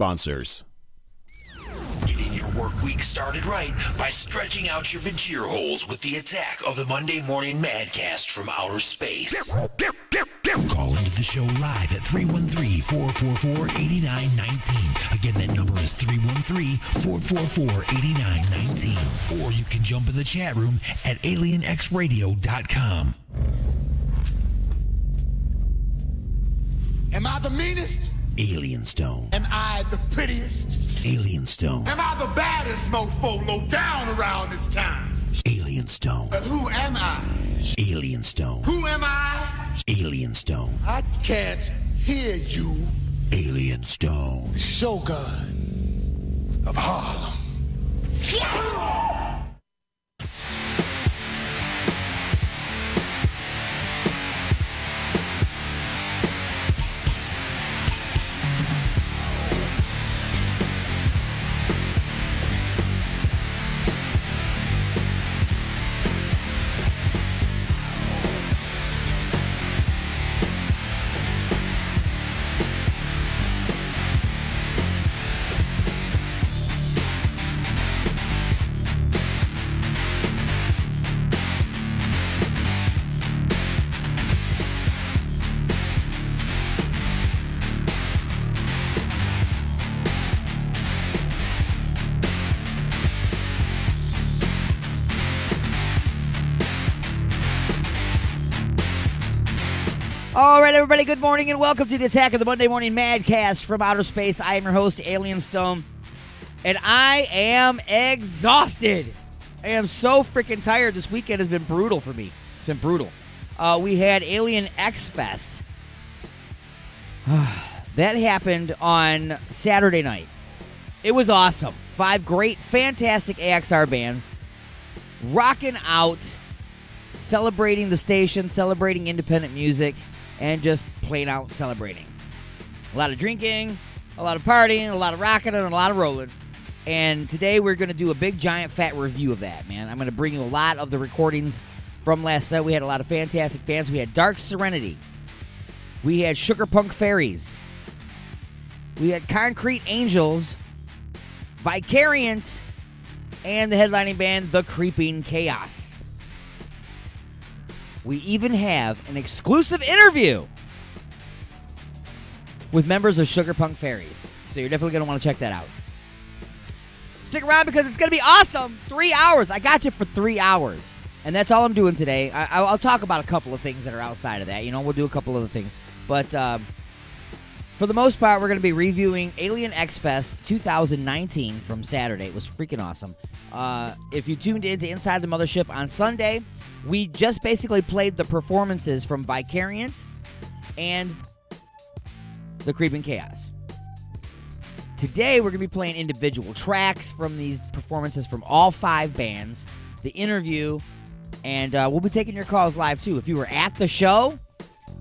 sponsors. Getting your work week started right by stretching out your vagina holes with the attack of the Monday Morning Madcast from outer space. Call into the show live at 313-444-8919. Again, that number is 313-444-8919. Or you can jump in the chat room at alienxradio.com. Am I the meanest? Alien Stone. Am I the prettiest? Alien Stone. Am I the baddest mofo low down around this time? Alien Stone. But who am I? Alien Stone. Who am I? Alien Stone. I can't hear you. Alien Stone. The Shogun of Harlem. All right, everybody, good morning and welcome to the Attack of the Monday Morning Madcast from outer space. I am your host, Alien Stone, and I am exhausted. I am so freaking tired. This weekend has been brutal for me. It's been brutal. We had Alien X Fest. That happened on Saturday night. It was awesome. 5 great, fantastic AXR bands rocking out, celebrating the station, celebrating independent music, and just plain out celebrating. A lot of drinking, a lot of partying, a lot of rocking, and a lot of rolling. And today we're going to do a big, giant, fat review of that, man. I'm going to bring you a lot of the recordings from last night. We had a lot of fantastic bands. We had Dark Serenity. We had Sugar Punk Fairies. We had Concrete Angels, Vicariant, and the headlining band, The Creeping Chaos. We even have an exclusive interview with members of Sugar Punk Fairies. So you're definitely going to want to check that out. Stick around because it's going to be awesome. 3 hours. I got you for 3 hours. And that's all I'm doing today. I'll talk about a couple of things that are outside of that. You know, we'll do a couple other things. But for the most part, we're going to be reviewing Alien X Fest 2019 from Saturday. It was freaking awesome. If you tuned in to Inside the Mothership on Sunday, we just basically played the performances from Vicariant and The Creeping Chaos. Today, we're going to be playing individual tracks from these performances from all 5 bands, the interview, and we'll be taking your calls live, too. If you were at the show,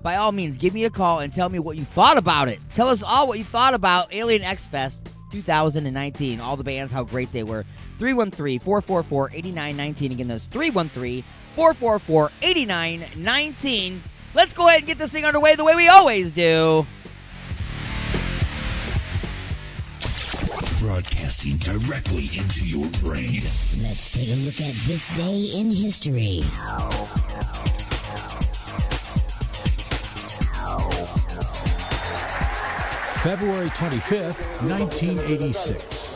by all means, give me a call and tell me what you thought about it. Tell us all what you thought about Alien X Fest 2019. All the bands, how great they were. 313-444-8919. Again, that's 313-444-8919. Let's go ahead and get this thing underway the way we always do. Broadcasting directly into your brain. Let's take a look at this day in history. February 25th, 1986.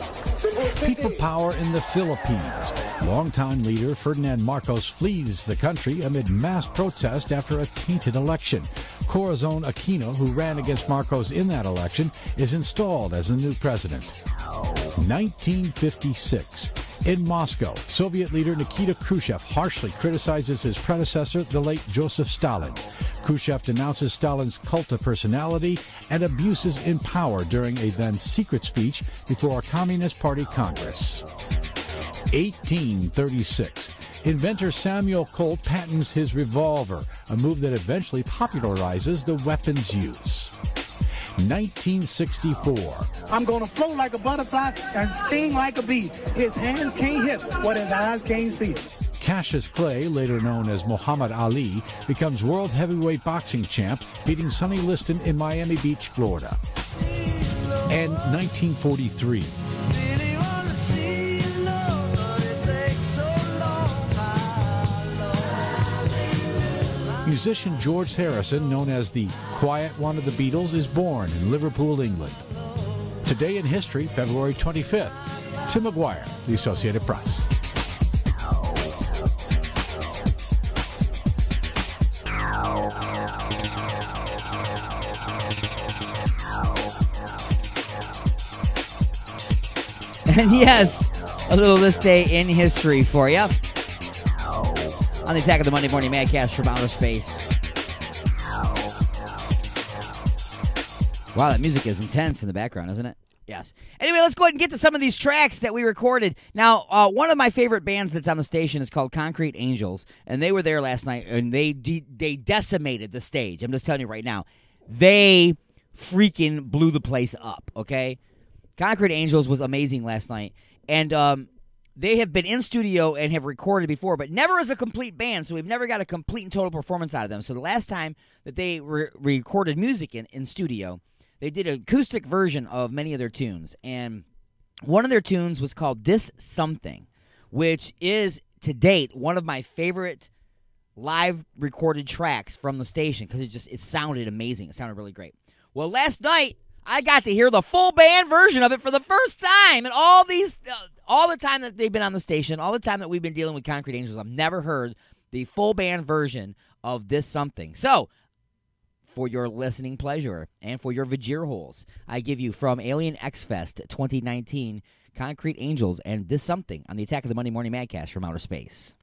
People power in the Philippines. Longtime leader Ferdinand Marcos flees the country amid mass protest after a tainted election. Corazon Aquino, who ran against Marcos in that election, is installed as the new president. 1956. In Moscow, Soviet leader Nikita Khrushchev harshly criticizes his predecessor, the late Joseph Stalin. Khrushchev denounces Stalin's cult of personality and abuses in power during a then secret speech before a Communist Party Congress. 1836. Inventor Samuel Colt patents his revolver, a move that eventually popularizes the weapon's use. 1964. I'm going to float like a butterfly and sting like a bee. His hands can't hit what his eyes can't see. Cassius Clay, later known as Muhammad Ali, becomes world heavyweight boxing champ, beating Sonny Liston in Miami Beach, Florida. and 1943. Musician George Harrison, known as the Quiet One of the Beatles, is born in Liverpool, England. Today in history, February 25th. Tim McGuire, The Associated Press. And yes, a little This Day in History for you. On the Attack of the Monday Morning Madcast from outer space. Wow, that music is intense in the background, isn't it? Yes. Anyway, let's go ahead and get to some of these tracks that we recorded. Now, one of my favorite bands that's on the station is called Concrete Angels, and they were there last night, and they decimated the stage. I'm just telling you right now. They freaking blew the place up, okay? Concrete Angels was amazing last night, and they have been in studio and have recorded before, but never as a complete band, so we've never got a complete and total performance out of them. So the last time that they recorded music in studio, they did an acoustic version of many of their tunes, and one of their tunes was called This Something, which is, to date, one of my favorite live recorded tracks from the station because it sounded amazing. It sounded really great. Well, last night, I got to hear the full band version of it for the first time, and all the time that they've been on the station, all the time that we've been dealing with Concrete Angels, I've never heard the full band version of This Something. So, for your listening pleasure and for your Vajir holes, I give you from Alien X Fest 2019, Concrete Angels and This Something on the Attack of the Monday Morning Madcast from outer space.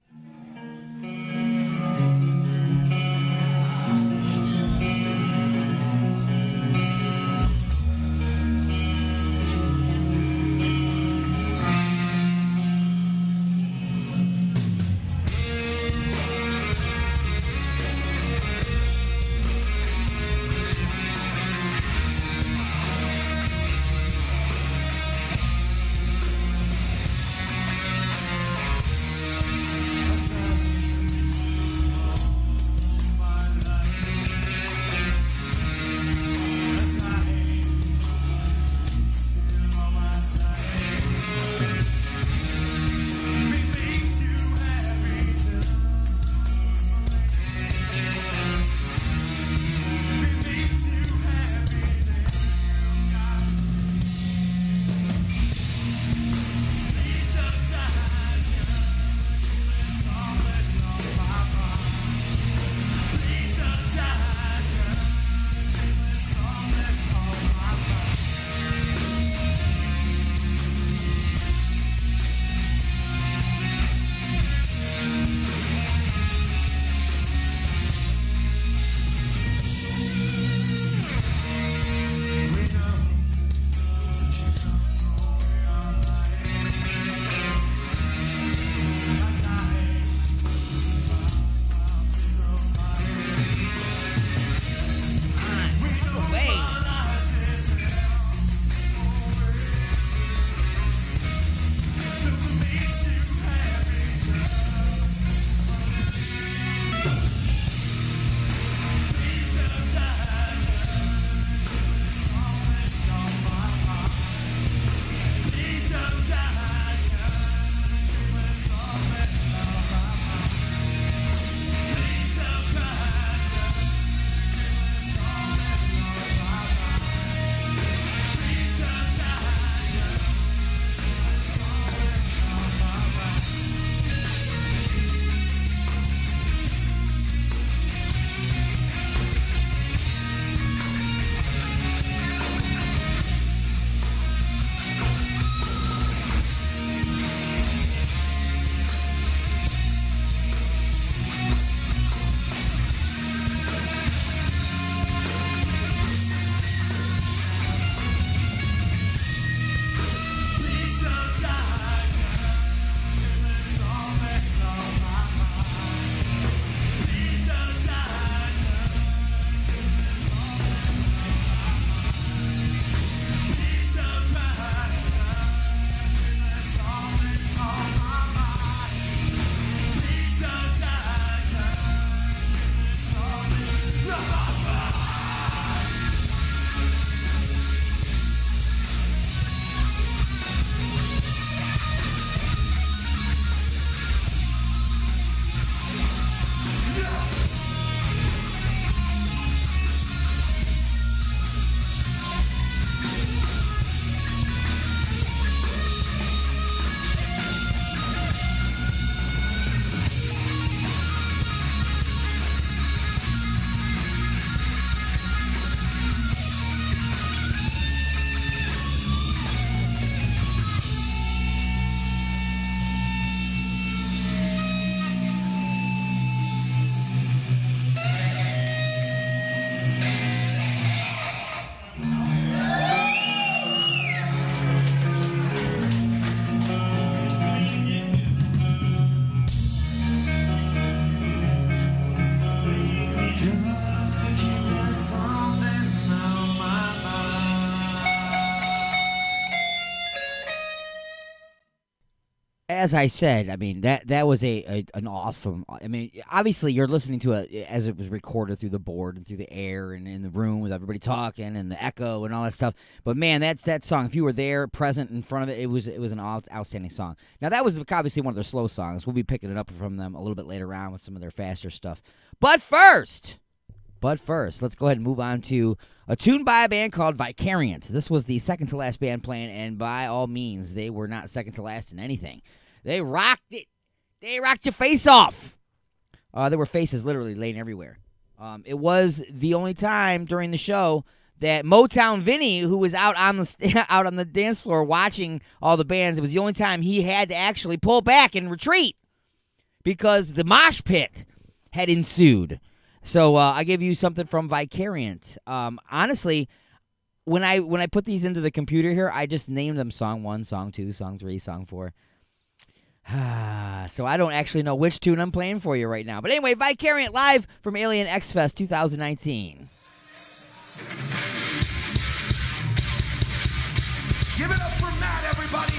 as I said, I mean that was an awesome. I mean, obviously you're listening to it as it was recorded through the board and through the air and in the room with everybody talking and the echo and all that stuff. But man, that song. If you were there, present in front of it, it was an outstanding song. Now that was obviously one of their slow songs. We'll be picking it up from them a little bit later on with some of their faster stuff. But first, let's go ahead and move on to a tune by a band called Vicariant. This was the second to last band playing, and by all means, they were not second to last in anything. They rocked it. They rocked your face off. There were faces literally laying everywhere. It was the only time during the show that Motown Vinny, who was out on the dance floor watching all the bands, it was the only time he had to actually pull back and retreat because the mosh pit had ensued. So I give you something from Vicariant. Honestly, when I put these into the computer here, I just named them Song 1, Song 2, Song 3, Song 4. So I don't actually know which tune I'm playing for you right now. But anyway, Vicariant live from Alien X Fest 2019. Give it up for Matt, everybody.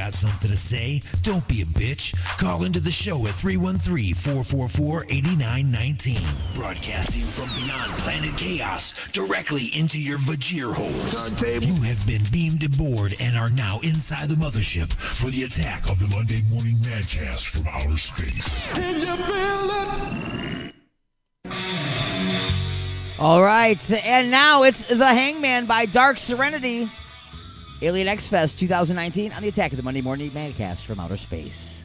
Got something to say? Don't be a bitch. Call into the show at 313-444-8919. Broadcasting from beyond planet chaos directly into your Vajir holes. Turntable. You have been beamed aboard and are now inside the mothership for the attack of the Monday Morning Madcast from outer space. Can you feel it? All right, and now it's The Hangman by Dark Serenity. Alien X Fest 2019 on the Attack of the Monday Morning Madcast from outer space.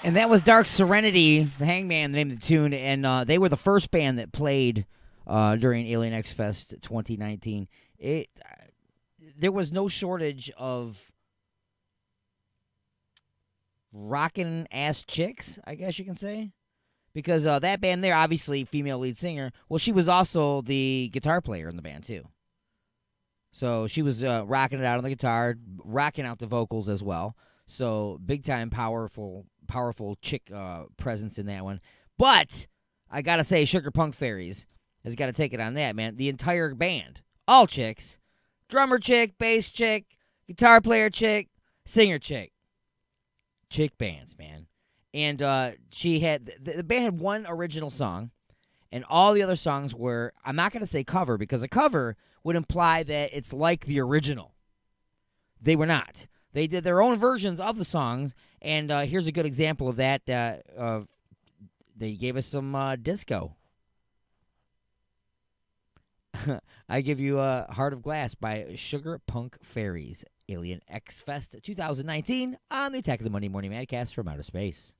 And that was Dark Serenity, the Hangman, the name of the tune, and they were the first band that played during Alien X Fest 2019. There was no shortage of rockin' ass chicks, I guess you can say, because that band there, obviously female lead singer. Well, she was also the guitar player in the band too. So she was rocking it out on the guitar, rocking out the vocals as well. So big time, powerful chick presence in that one. But I gotta say, Sugar Punk Fairies has got to take it on that, man. The entire band, all chicks, drummer chick, bass chick, guitar player chick, singer chick. Chick bands, man. And she had the band had one original song, and all the other songs were, I'm not going to say cover, because a cover would imply that it's like the original. They were not. They did their own versions of the songs, and here's a good example of that. They gave us some disco. I give you Heart of Glass by Sugar Punk Fairies. Alien X Fest 2019 on the Attack of the Monday Morning Madcast from Outer Space.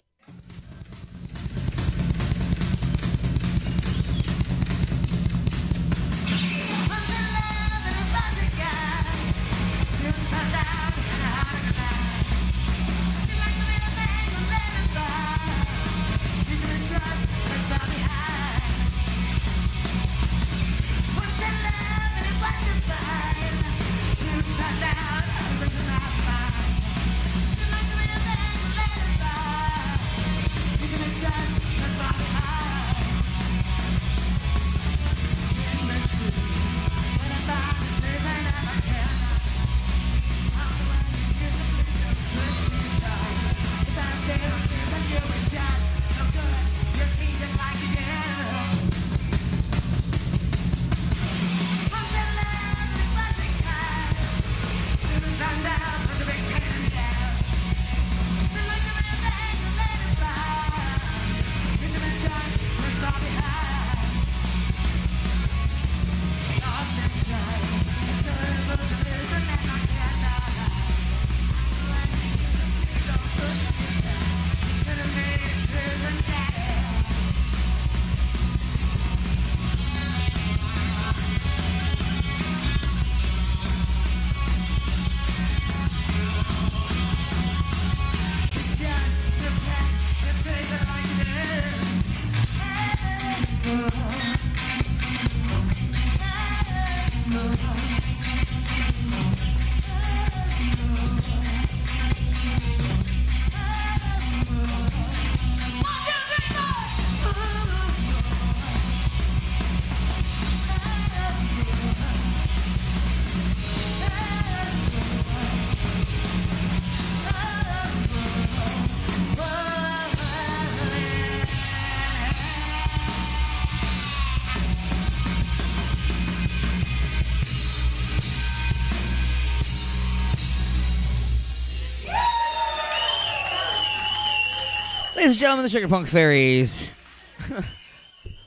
Ladies and gentlemen, the Sugar Punk Fairies.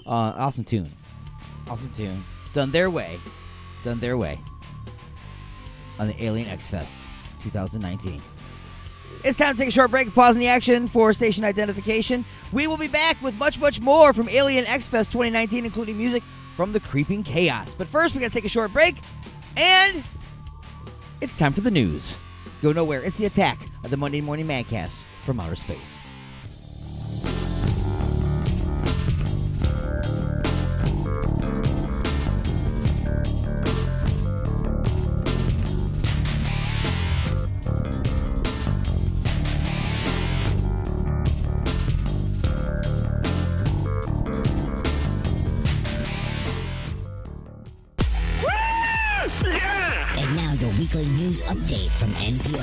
Awesome tune. Awesome tune. Done their way. Done their way. On the Alien X Fest 2019. It's time to take a short break and pause in the action for station identification. We will be back with much, much more from Alien X Fest 2019, including music from the Creeping Chaos. But first, we got to take a short break, and it's time for the news. Go nowhere. It's the Attack of the Monday Morning Madcast from Outer Space. News update from NPR.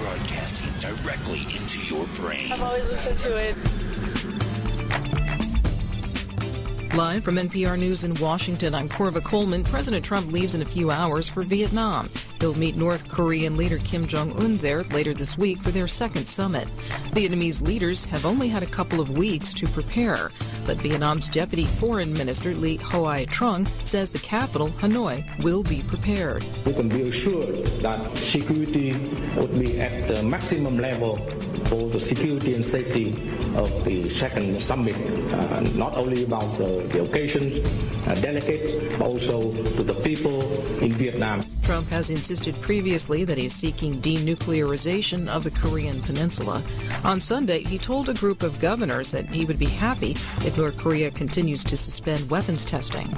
Broadcasting directly into your brain. I've always listened to it. Live from NPR News in Washington, I'm Corva Coleman. President Trump leaves in a few hours for Vietnam. He'll meet North Korean leader Kim Jong-un there later this week for their second summit. Vietnamese leaders have only had a couple of weeks to prepare. But Vietnam's Deputy Foreign Minister Lee Hoai Trung says the capital, Hanoi, will be prepared. We can be assured that security would be at the maximum level for the security and safety of the second summit, not only about the occasions, delegates, but also to the people in Vietnam. Trump has insisted previously that he's seeking denuclearization of the Korean peninsula. On Sunday, he told a group of governors that he would be happy if North Korea continues to suspend weapons testing.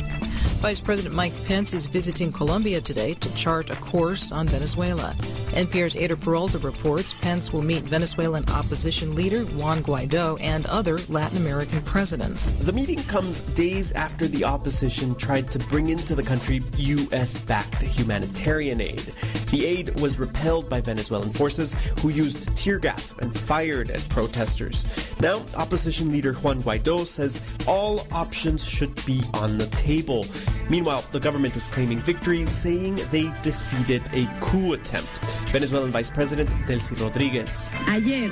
Vice President Mike Pence is visiting Colombia today to chart a course on Venezuela. NPR's Ada Peralta reports Pence will meet Venezuelan opposition leader Juan Guaido and other Latin American presidents. The meeting comes days after the opposition tried to bring into the country U.S.-backed humanitarian aid. The aid was repelled by Venezuelan forces who used tear gas and fired at protesters. Now, opposition leader Juan Guaido says all options should be on the table. Meanwhile, the government is claiming victory, saying they defeated a coup attempt. Venezuelan Vice President Delcy Rodriguez. Ayer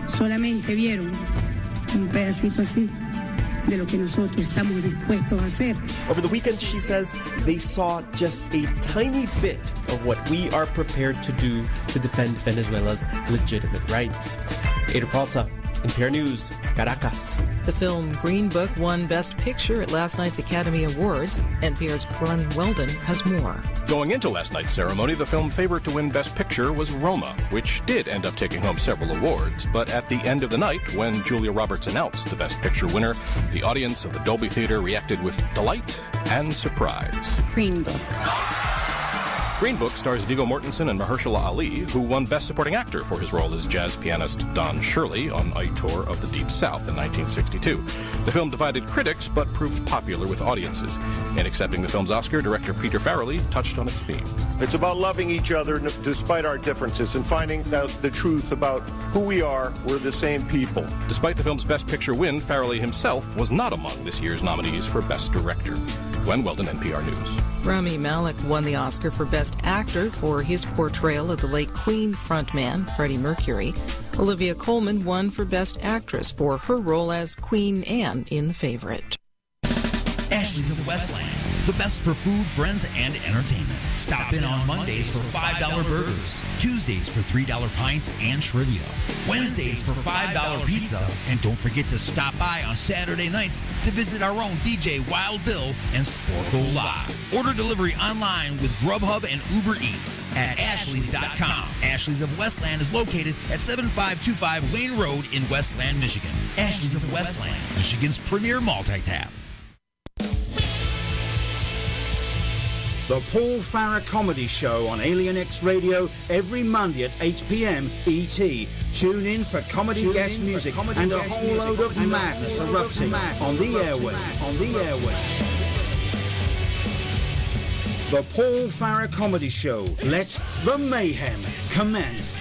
solamente vieron un pedacito así de lo que nosotros estamos dispuestos a hacer. Over the weekend, she says, they saw just a tiny bit of what we are prepared to do to defend Venezuela's legitimate rights. Ada Peralta, NPR News, Caracas. The film Green Book won Best Picture at last night's Academy Awards. NPR's Glenn Weldon has more. Going into last night's ceremony, the film favorite to win Best Picture was Roma, which did end up taking home several awards. But at the end of the night, when Julia Roberts announced the Best Picture winner, the audience of the Dolby Theater reacted with delight and surprise. Green Book. Green Book stars Viggo Mortensen and Mahershala Ali, who won Best Supporting Actor for his role as jazz pianist Don Shirley on A Tour of the Deep South in 1962. The film divided critics, but proved popular with audiences. In accepting the film's Oscar, director Peter Farrelly touched on its theme. It's about loving each other despite our differences and finding out the truth about who we are. We're the same people. Despite the film's Best Picture win, Farrelly himself was not among this year's nominees for Best Director. Glenn Weldon, NPR News. Rami Malek won the Oscar for Best Actor for his portrayal of the late Queen frontman Freddie Mercury. Olivia Colman won for Best Actress for her role as Queen Anne in The Favorite. Ashley's of Westland, the best for food, friends, and entertainment. Stop in on Mondays for $5 burgers, Tuesdays for $3 pints and trivia, Wednesdays for $5 pizza, and don't forget to stop by on Saturday nights to visit our own DJ Wild Bill and Sporkle Live. Order delivery online with Grubhub and Uber Eats at Ashley's.com. Ashley's of Westland is located at 7525 Wayne Road in Westland, Michigan. Ashley's of Westland, Michigan's premier multi-tap. The Paul Farah Comedy Show on Alien X Radio every Monday at 8 p.m. ET. Tune in for comedy guest music and a whole load of madness erupting on the airwaves. The Paul Farah Comedy Show. Let the mayhem commence.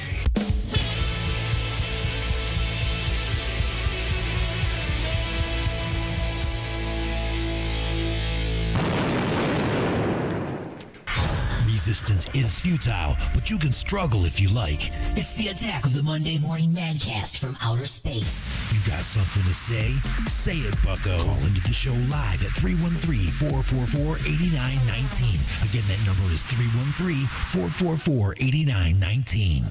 Resistance is futile, but you can struggle if you like. It's the attack of the Monday Morning Madcast from outer space. You got something to say? Say it, bucko. Call into the show live at 313-444-8919. Again, that number is 313-444-8919.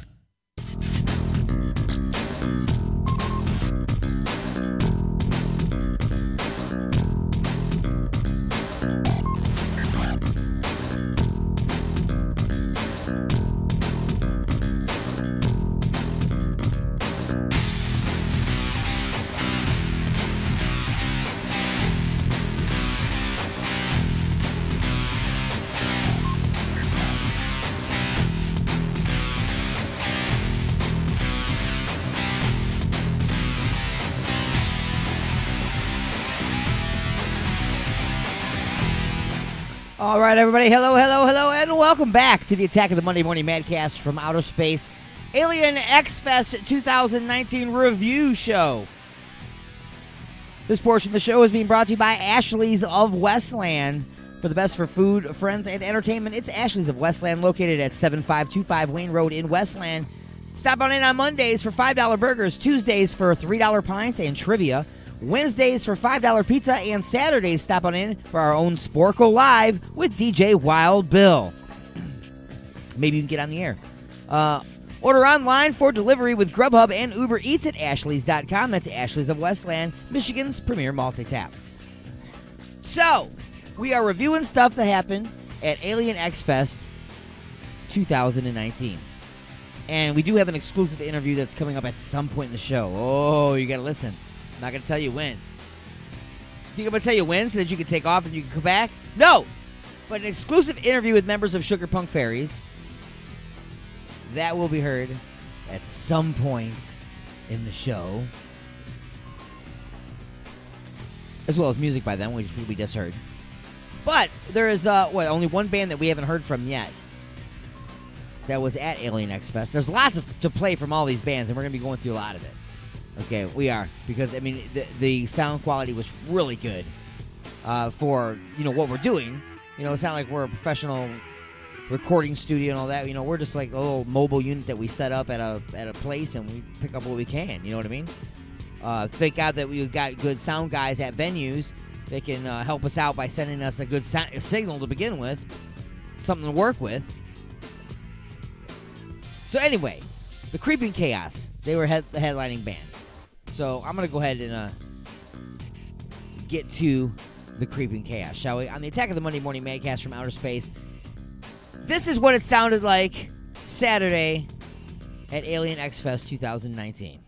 All right, everybody. Hello, and welcome back to the Attack of the Monday Morning Madcast from outer space. Alien X-Fest 2019 review show. This portion of the show is being brought to you by Ashley's of Westland. For the best for food, friends, and entertainment, it's Ashley's of Westland, located at 7525 Wayne Road in Westland. Stop on in on Mondays for $5 burgers, Tuesdays for $3 pints and trivia, Wednesdays for $5 pizza, and Saturdays stop on in for our own Sporkle Live with DJ Wild Bill. Maybe you can get on the air. Order online for delivery with Grubhub and Uber Eats at Ashley's.com. That's Ashley's of Westland, Michigan's premier multi-tap. So, we are reviewing stuff that happened at Alien X Fest 2019. And we do have an exclusive interview that's coming up at some point in the show. Oh, you got to listen. I'm not going to tell you when. Think I'm going to tell you when so that you can take off and you can come back? No! But an exclusive interview with members of Sugar Punk Fairies. That will be heard at some point in the show. As well as music by them, which we just heard. But there is only one band that we haven't heard from yet that was at Alien X Fest. There's lots to play from all these bands, and we're going to be going through a lot of it. Okay, we are. Because, I mean, the sound quality was really good for, what we're doing. It's not like we're a professional recording studio and all that. We're just like a little mobile unit that we set up at a place, and we pick up what we can. You know what I mean? Thank God that we've got good sound guys at venues. They can help us out by sending us a good signal to begin with. Something to work with. So anyway, the Creeping Chaos. They were the headlining band. So I'm going to go ahead and get to the Creeping Chaos, shall we? On the Attack of the Monday Morning Madcast from Outer Space. This is what it sounded like Saturday at Alien X Fest 2019.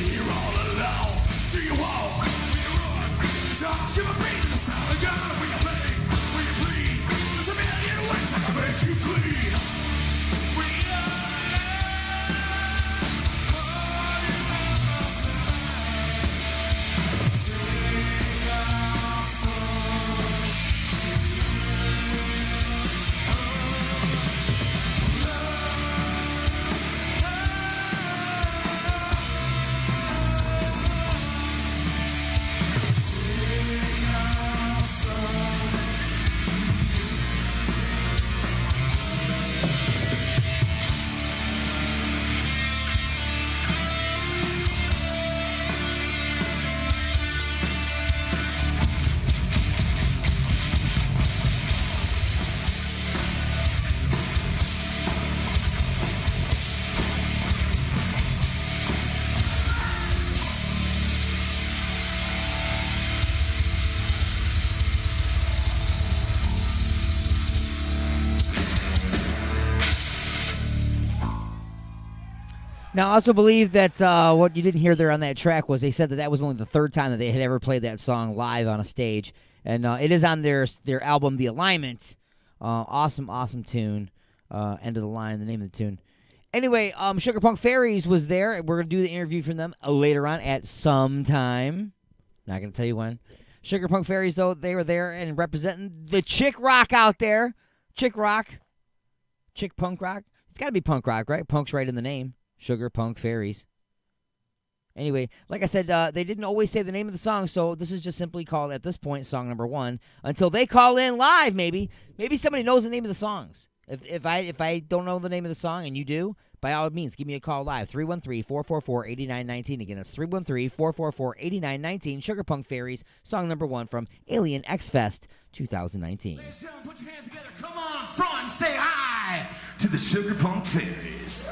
here all alone. Do you walk? Will you run? Talk, give a beat, the sound of God. Will you play? Will you plead? There's a million ways I can make you bleed. We are Now, I also believe that what you didn't hear there on that track was they said that was only the third time that they had ever played that song live on a stage. And it is on their album, The Alignment. Awesome tune. End of the line, the name of the tune. Anyway, Sugar Punk Fairies was there. We're going to do the interview from them later on at some time. Not going to tell you when. Sugar Punk Fairies, though, they were there and representing the chick rock out there. Chick rock. Chick punk rock. It's got to be punk rock, right? Punk's right in the name. Sugar Punk Fairies. Anyway, like I said, they didn't always say the name of the song, so this is just simply called, at this point, song number 1. Until they call in live, maybe. Maybe somebody knows the name of the songs. If I don't know the name of the song and you do, by all means, give me a call live. 313-444-8919. Again, that's 313-444-8919. Sugar Punk Fairies, song number 1 from Alien X Fest 2019. Ladies and gentlemen, put your hands together. Come on, front, say hi to the Sugar Punk Fairies.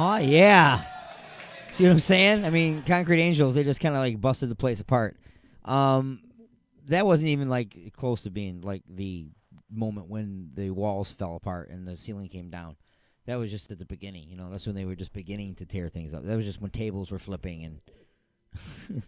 Oh, yeah. See what I'm saying? I mean, Concrete Angels, they just kind of like busted the place apart. That wasn't even like close to being like the moment when the walls fell apart and the ceiling came down. That was just at the beginning, you know. That's when they were just beginning to tear things up. That was just when tables were flipping and it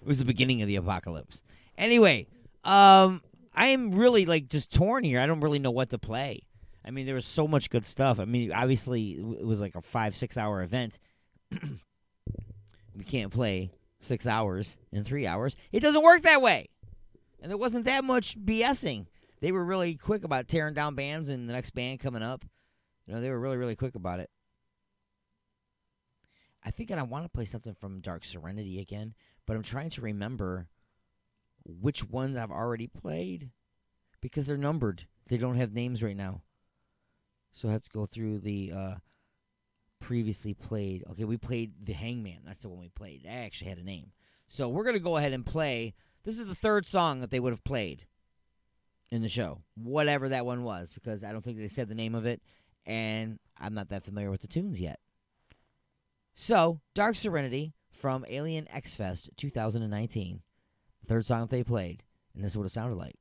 was the beginning of the apocalypse. Anyway, I am really like just torn here. I don't really know what to play. I mean, there was so much good stuff. I mean, obviously it was like a 5-6 hour event. We can't play 6 hours in 3 hours. It doesn't work that way. And there wasn't that much BSing. They were really quick about tearing down bands and the next band coming up. You know, they were really, really quick about it. I think I want to play something from Dark Serenity again, but I'm trying to remember which ones I've already played because they're numbered. They don't have names right now. So I have to go through the previously played. Okay, we played The Hangman. That's the one we played. That actually had a name. So we're going to go ahead and play. This is the third song that they would have played in the show, whatever that one was, because I don't think they said the name of it, and I'm not that familiar with the tunes yet. So, Dark Serenity from Alien X Fest 2019. Third song that they played, and this is what it sounded like.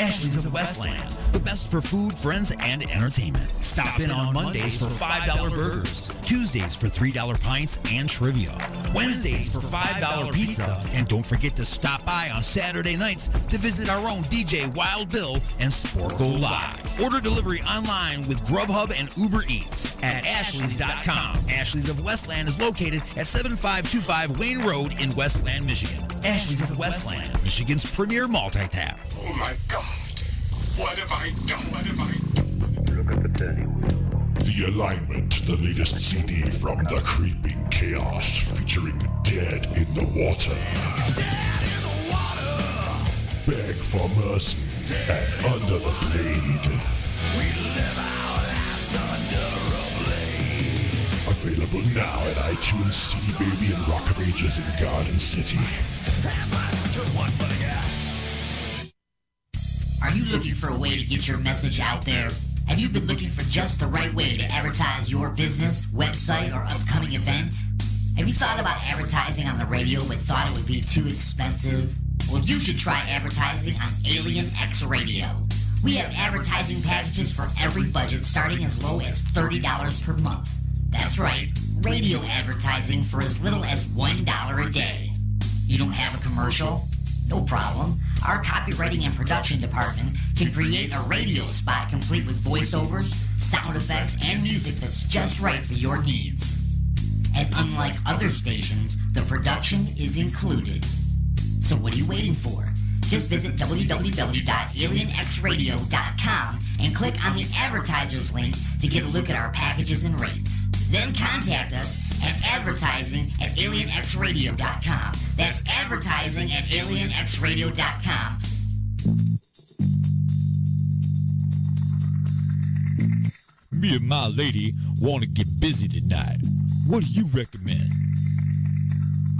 Ashley's of Westland, the best for food, friends, and entertainment. Stop in on Mondays for $5 burgers, Tuesdays for $3 pints and trivia, Wednesdays for $5 pizza, and don't forget to stop by on Saturday nights to visit our own DJ Wild Bill and Sporkle Live. Order delivery online with Grubhub and Uber Eats at Ashley's.com. Ashley's of Westland is located at 7525 Wayne Road in Westland, Michigan. Ashley's of Westland, Michigan's premier multi-tap. Oh my God. What have I done? What have I done? Look at the turning wheel. The Alignment, the latest CD from The Creeping Chaos, featuring Dead in the Water. Dead in the water. Beg for mercy and Under the Blade. We live our lives under a blade. Available now at iTunes, CD Baby, and Rock of Ages in Garden City. Are you looking for a way to get your message out there? Have you been looking for just the right way to advertise your business, website, or upcoming event? Have you thought about advertising on the radio but thought it would be too expensive? Well, you should try advertising on Alien X Radio. We have advertising packages for every budget starting as low as $30 per month. That's right, radio advertising for as little as $1 a day. You don't have a commercial? No problem. Our copywriting and production department can create a radio spot complete with voiceovers, sound effects, and music that's just right for your needs. And unlike other stations, the production is included. So what are you waiting for? Just visit www.alienxradio.com and click on the advertisers link to get a look at our packages and rates. Then contact us at advertising@alienxradio.com. That's advertising@alienxradio.com. Me and my lady want to get busy tonight. What do you recommend?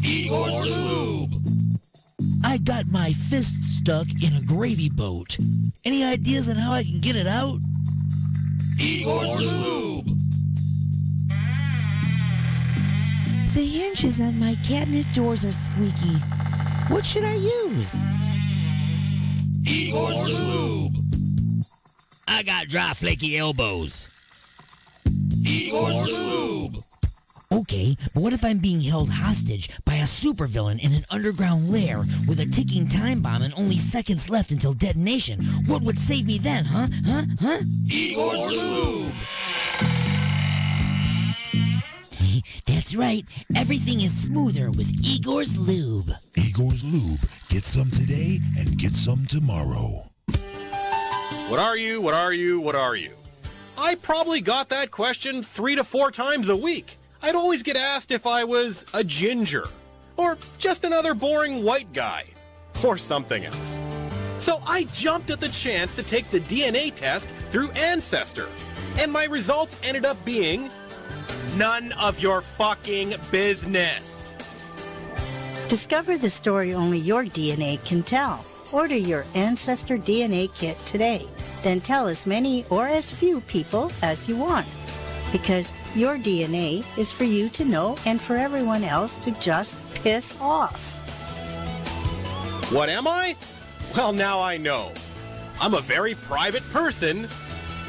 Igor's Lube. I got my fist stuck in a gravy boat. Any ideas on how I can get it out? Igor's Lube. The hinges on my cabinet doors are squeaky. What should I use? Igor's Lube. I got dry, flaky elbows. Igor's Lube. Okay, but what if I'm being held hostage by a supervillain in an underground lair with a ticking time bomb and only seconds left until detonation? What would save me then, huh? Igor's Lube. That's right. Everything is smoother with Igor's Lube. Igor's Lube. Get some today and get some tomorrow. What are you? What are you? What are you? I probably got that question 3 to 4 times a week. I'd always get asked if I was a ginger, or just another boring white guy, or something else. So I jumped at the chance to take the DNA test through Ancestor, and my results ended up being none of your fucking business. Discover the story only your DNA can tell. Order your Ancestor DNA kit today. Then tell as many or as few people as you want. Because your DNA is for you to know and for everyone else to just piss off. What am I? Well, now I know. I'm a very private person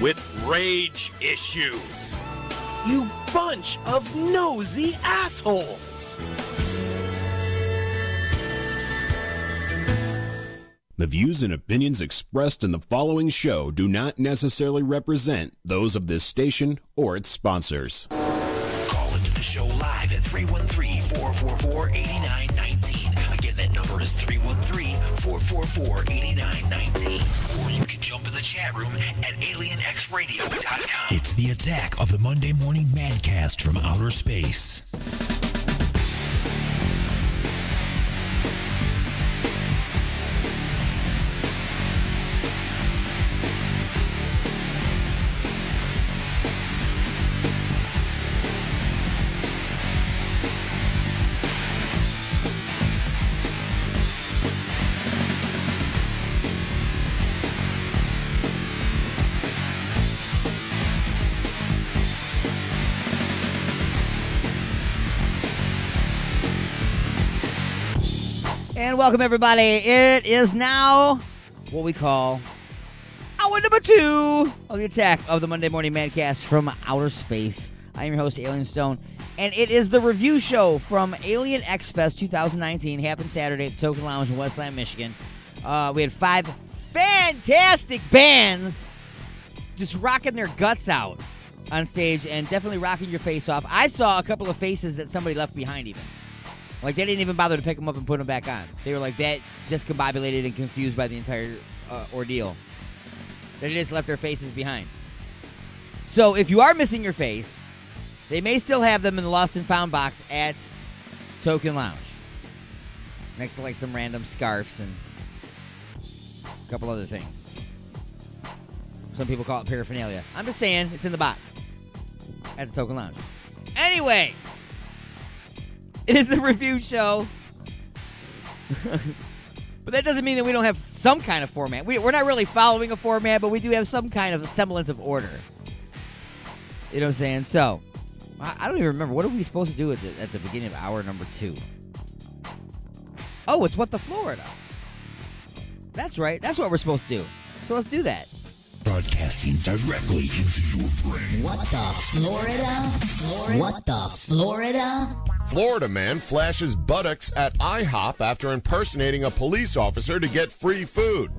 with rage issues. You bunch of nosy assholes! The views and opinions expressed in the following show do not necessarily represent those of this station or its sponsors. Call into the show live at 313-444-8919. Again, that number is 313-444-8919. Or you can jump in the chat room at alienxradio.com. It's the attack of the Monday Morning Madcast from outer space. And welcome, everybody. It is now what we call Hour number 2 of the Attack of the Monday Morning Madcast from outer space. I am your host, Alien Stone, and it is the review show from Alien X Fest 2019. Happened Saturday at the Token Lounge in Westland, Michigan. We had 5 fantastic bands just rocking their guts out on stage and definitely rocking your face off. I saw a couple of faces that somebody left behind even. Like, they didn't even bother to pick them up and put them back on. They were like that discombobulated and confused by the entire ordeal. They just left their faces behind. So if you are missing your face, they may still have them in the Lost and Found box at Token Lounge. Next to like some random scarves and a couple other things. Some people call it paraphernalia. I'm just saying, it's in the box at the Token Lounge. Anyway, it is the review show. But that doesn't mean that we don't have some kind of format. We're not really following a format, but we do have some kind of semblance of order. You know what I'm saying? So, I don't even remember. What are we supposed to do at the beginning of hour number 2? Oh, it's What the Florida. That's right. That's what we're supposed to do. So let's do that. Broadcasting directly into your brain. What the Florida? What the Florida? Florida man flashes buttocks at IHOP after impersonating a police officer to get free food.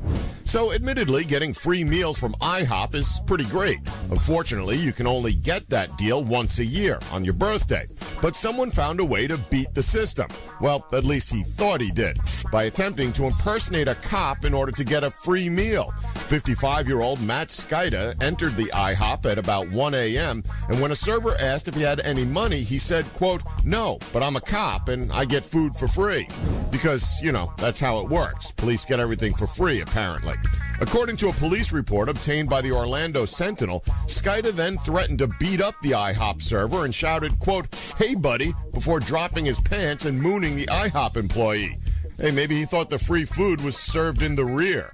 So admittedly, getting free meals from IHOP is pretty great. Unfortunately, you can only get that deal once a year, on your birthday. But someone found a way to beat the system. Well, at least he thought he did, by attempting to impersonate a cop in order to get a free meal. 55-year-old Matt Skida entered the IHOP at about 1 a.m., and when a server asked if he had any money, he said, quote, "No, but I'm a cop and I get food for free." Because, you know, that's how it works. Police get everything for free, apparently. According to a police report obtained by the Orlando Sentinel, Skida then threatened to beat up the IHOP server and shouted, quote, "Hey, buddy," before dropping his pants and mooning the IHOP employee. Hey, maybe he thought the free food was served in the rear.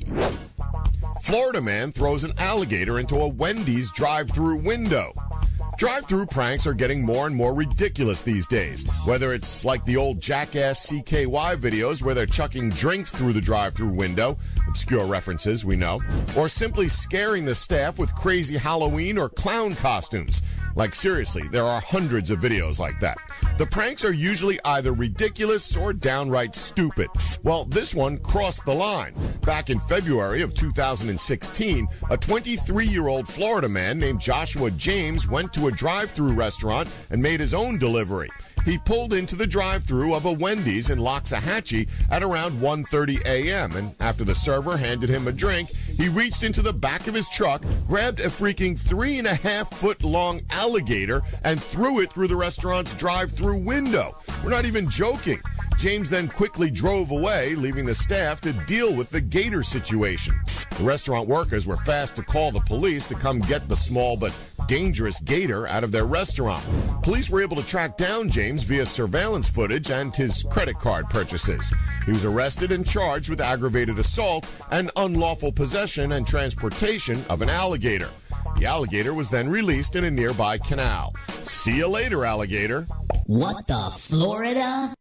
Florida man throws an alligator into a Wendy's drive-thru window. Drive-thru pranks are getting more and more ridiculous these days. Whether it's like the old Jackass CKY videos where they're chucking drinks through the drive-thru window, obscure references, we know, or simply scaring the staff with crazy Halloween or clown costumes. Like, seriously, there are hundreds of videos like that. The pranks are usually either ridiculous or downright stupid. Well, this one crossed the line. Back in February of 2016, a 23-year-old Florida man named Joshua James went to a drive-thru restaurant and made his own delivery. He pulled into the drive-thru of a Wendy's in Loxahatchee at around 1:30 a.m., and after the server handed him a drink, he reached into the back of his truck, grabbed a freaking 3.5-foot-long alligator, and threw it through the restaurant's drive-thru window. We're not even joking. James then quickly drove away, leaving the staff to deal with the gator situation. The restaurant workers were fast to call the police to come get the small but dangerous gator out of their restaurant. Police were able to track down James via surveillance footage and his credit card purchases. He was arrested and charged with aggravated assault and unlawful possession and transportation of an alligator. The alligator was then released in a nearby canal. See you later, alligator. What the Florida?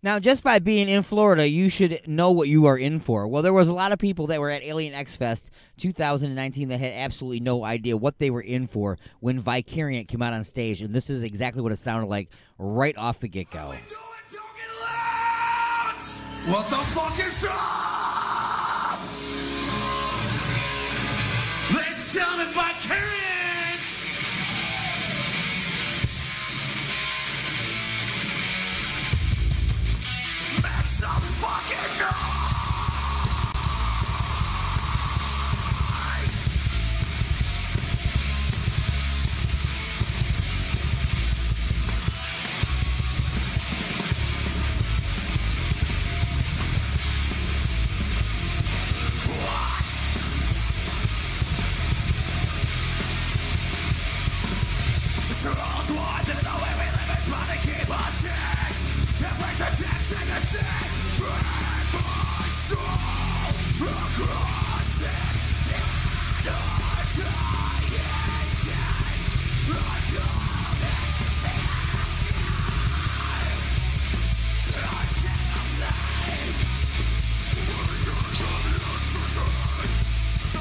Now, just by being in Florida, you should know what you are in for. Well, there was a lot of people that were at Alien X Fest 2019 that had absolutely no idea what they were in for when Vicariant came out on stage, and this is exactly what it sounded like right off the get-go. What the fuck is up? Ladies and gentlemen, Vicariant! Make some fucking noise! So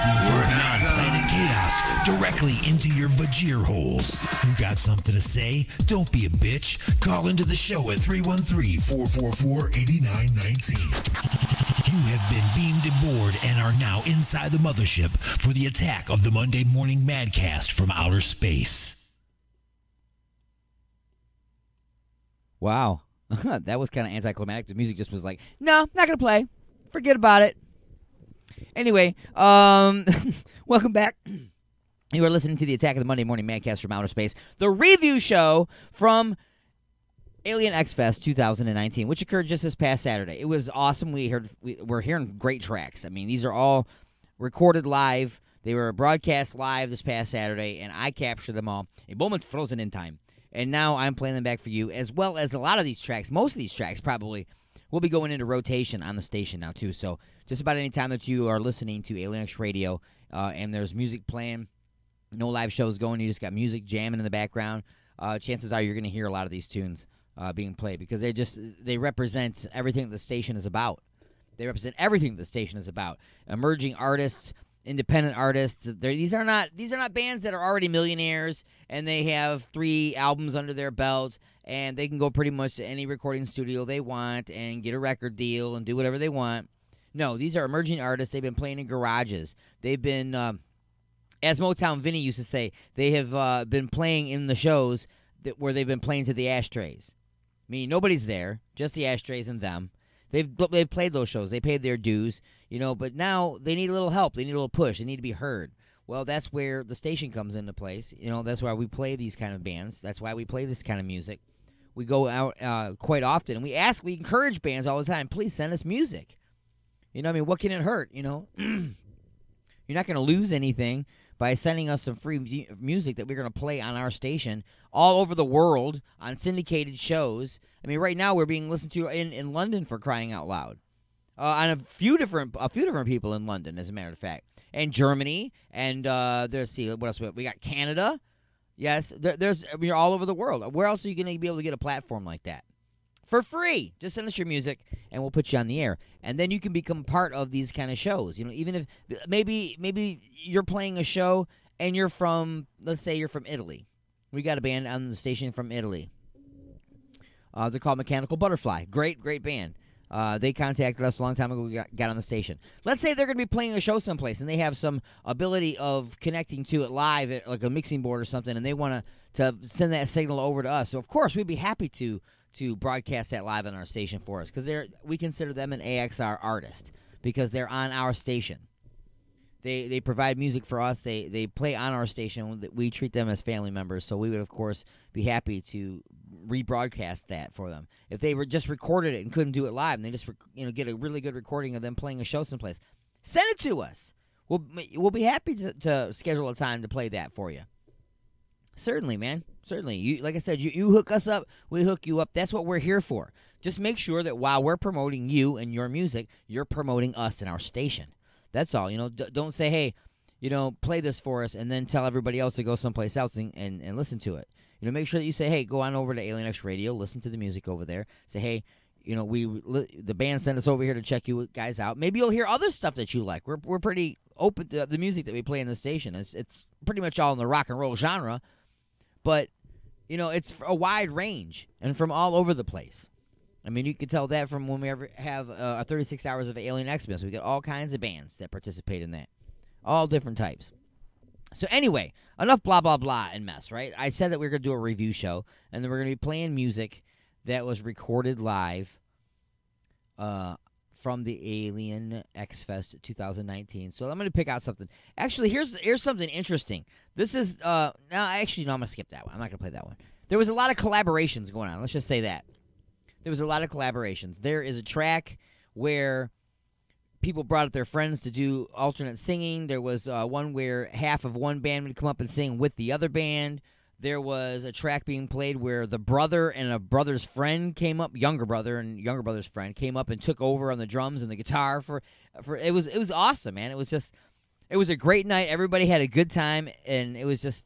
broadcasting for non-planet chaos directly into your vajir holes. You got something to say? Don't be a bitch. Call into the show at 313-444-8919. You have been beamed aboard and are now inside the mothership for the attack of the Monday Morning Madcast from outer space. Wow. That was kind of anticlimactic. The music just was like, no, not going to play. Forget about it. Anyway, welcome back. You are listening to the Attack of the Monday Morning Madcast from outer space, the review show from Alien X Fest 2019, which occurred just this past Saturday. It was awesome. We're hearing great tracks. I mean, these are all recorded live. They were broadcast live this past Saturday, and I captured them all. A moment frozen in time. And now I'm playing them back for you, as well as a lot of these tracks. Most of these tracks probably will be going into rotation on the station now, too. So just about any time that you are listening to Alien X Radio and there's music playing, no live shows going, you just got music jamming in the background, chances are you're going to hear a lot of these tunes being played because they represent everything the station is about. They represent everything the station is about. Emerging artists, independent artists. These are not bands that are already millionaires and they have 3 albums under their belt and they can go pretty much to any recording studio they want and get a record deal and do whatever they want. No, these are emerging artists. They've been playing in garages. They've been, as Motown Vinny used to say, they have been playing in the shows where they've been playing to the ashtrays. I mean, nobody's there, just the ashtrays and them. They've played those shows. They paid their dues, but now they need a little help. They need a little push. They need to be heard. Well, that's where the station comes into place. That's why we play these kind of bands. That's why we play this kind of music. We go out quite often, and we encourage bands all the time, please send us music. What can it hurt, You're not going to lose anything by sending us some free music that we're going to play on our station all over the world on syndicated shows. I mean, right now we're being listened to in London, for crying out loud, on a few different people in London, as a matter of fact, and Germany, and what else we got? Canada, yes. We're all over the world. Where else are you going to be able to get a platform like that for free? Just send us your music, and we'll put you on the air, and then you can become part of these kind of shows. Even if maybe you're playing a show and you're from, let's say you're from Italy. We got a band on the station from Italy. They're called Mechanical Butterfly. Great band. They contacted us a long time ago. We got on the station. Let's say they're going to be playing a show someplace, and they have some ability of connecting to it live at like a mixing board or something, and they want to send that signal over to us. So, of course, we'd be happy to broadcast that live on our station for us because we consider them an AXR artist because they're on our station. They provide music for us. They play on our station. We treat them as family members, so we would, of course, be happy to rebroadcast that for them. If they were just recorded it and couldn't do it live, and they just get a really good recording of them playing a show someplace, send it to us. We'll be happy to schedule a time to play that for you. Certainly, man. Certainly. Like I said, you hook us up, we hook you up. That's what we're here for. Just make sure that while we're promoting you and your music, you're promoting us and our station. That's all. Don't say, hey, play this for us, and then tell everybody else to go someplace else and listen to it. Make sure that you say, hey, go on over to Alien X Radio, listen to the music over there. Say, hey, the band sent us over here to check you guys out. Maybe you'll hear other stuff that you like. We're pretty open to the music that we play in the station. It's pretty much all in the rock and roll genre, but it's a wide range and from all over the place. I mean, you can tell that from when we ever have 36 hours of Alien Xmas. We got all kinds of bands that participate in that, all different types. So anyway, enough blah, blah, blah and mess, right? I said that we were going to do a review show, and then we're going to be playing music that was recorded live from the Alien X Fest 2019. So I'm going to pick out something. Actually, here's something interesting. This is, I'm going to skip that one. I'm not going to play that one. There was a lot of collaborations going on. Let's just say that. There was a lot of collaborations. There is a track where people brought up their friends to do alternate singing. There was one where half of one band would come up and sing with the other band. There was a track being played where the brother and a brother's friend came up, younger brother and younger brother's friend came up and took over on the drums and the guitar for it was awesome, man. It was a great night. Everybody had a good time, and it was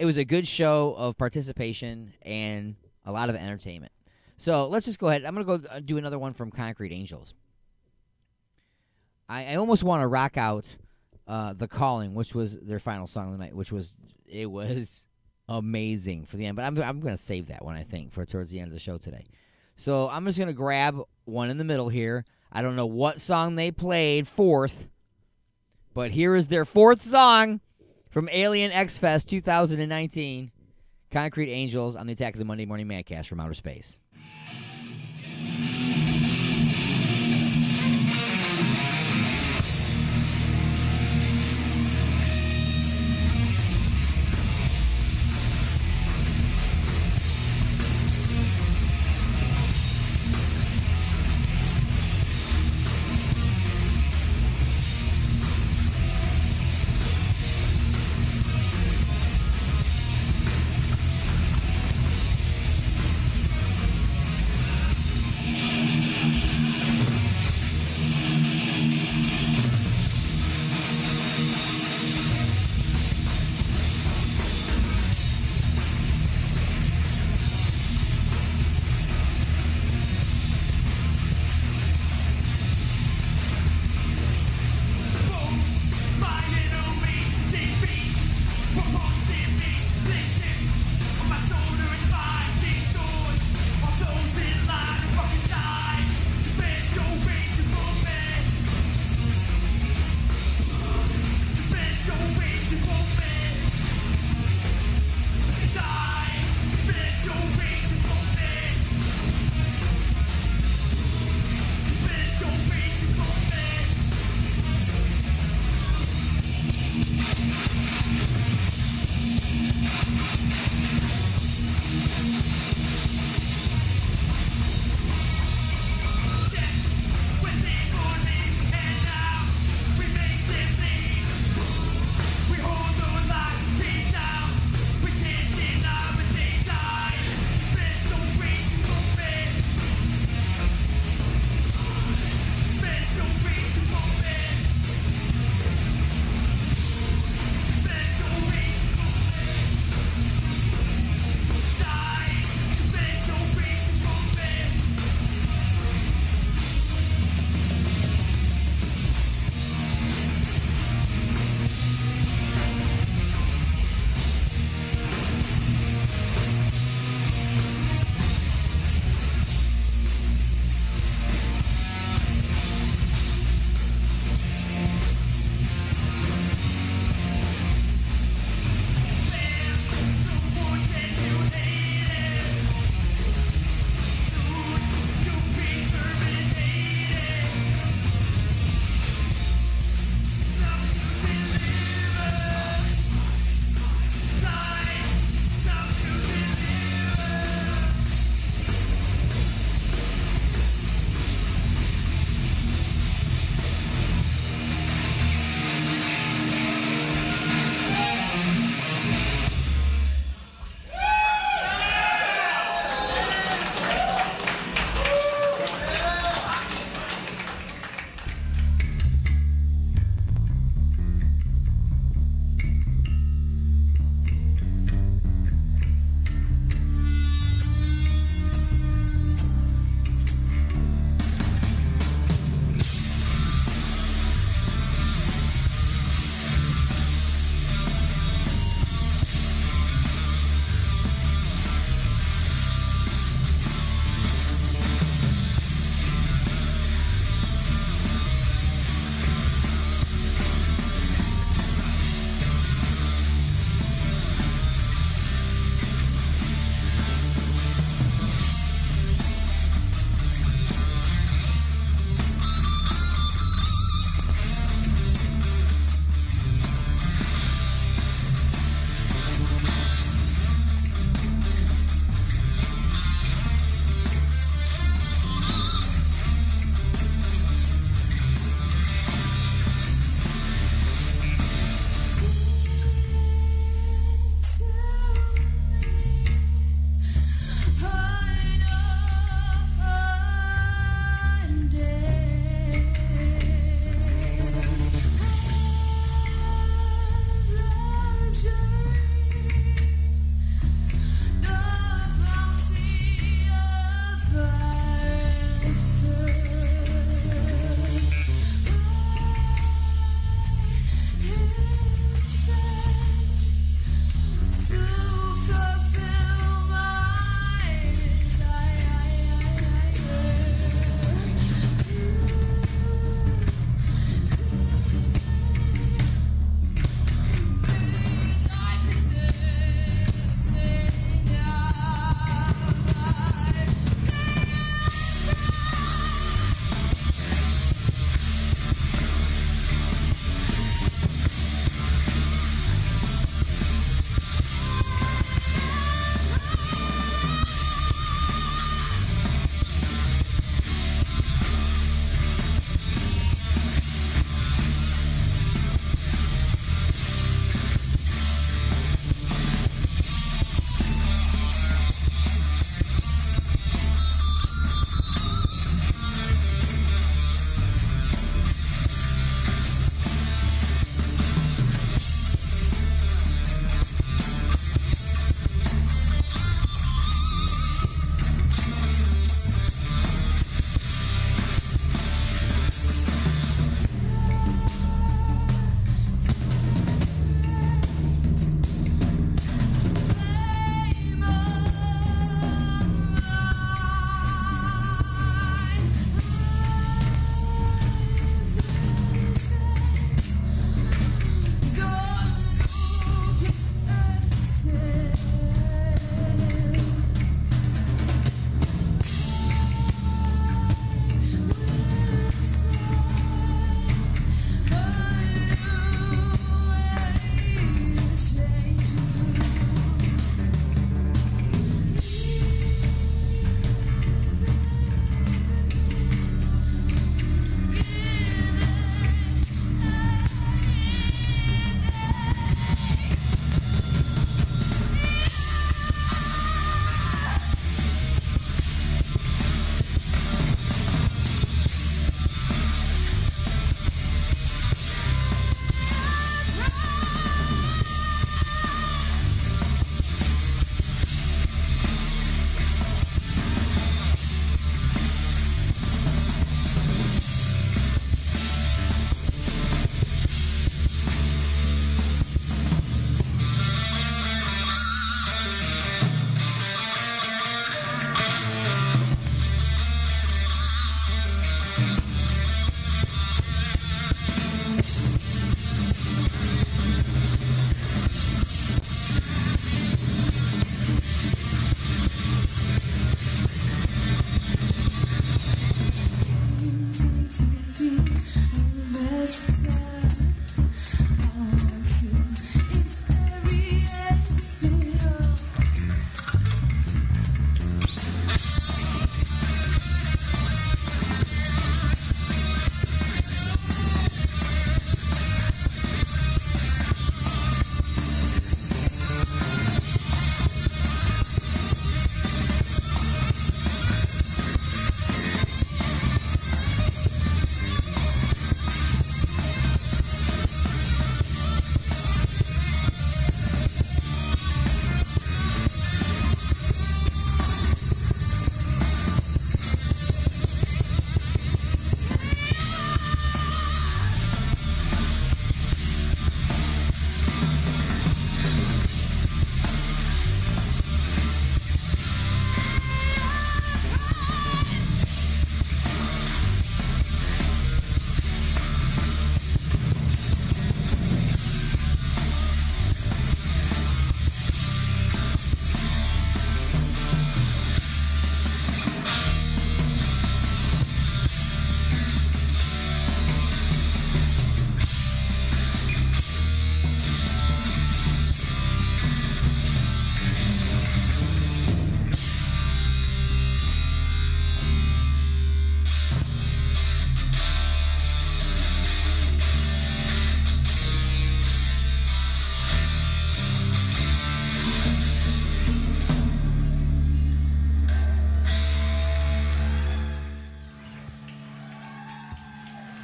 a good show of participation and a lot of entertainment. So let's just go ahead. I'm going to go do another one from Concrete Angels. I almost want to rock out The Calling, which was their final song of the night, was amazing for the end. But I'm going to save that one, I think, for towards the end of the show today. So I'm just going to grab one in the middle here. I don't know what song they played fourth, but here is their fourth song from Alien X Fest 2019, Concrete Angels on the Attack of the Monday Morning Madcast from Outer Space.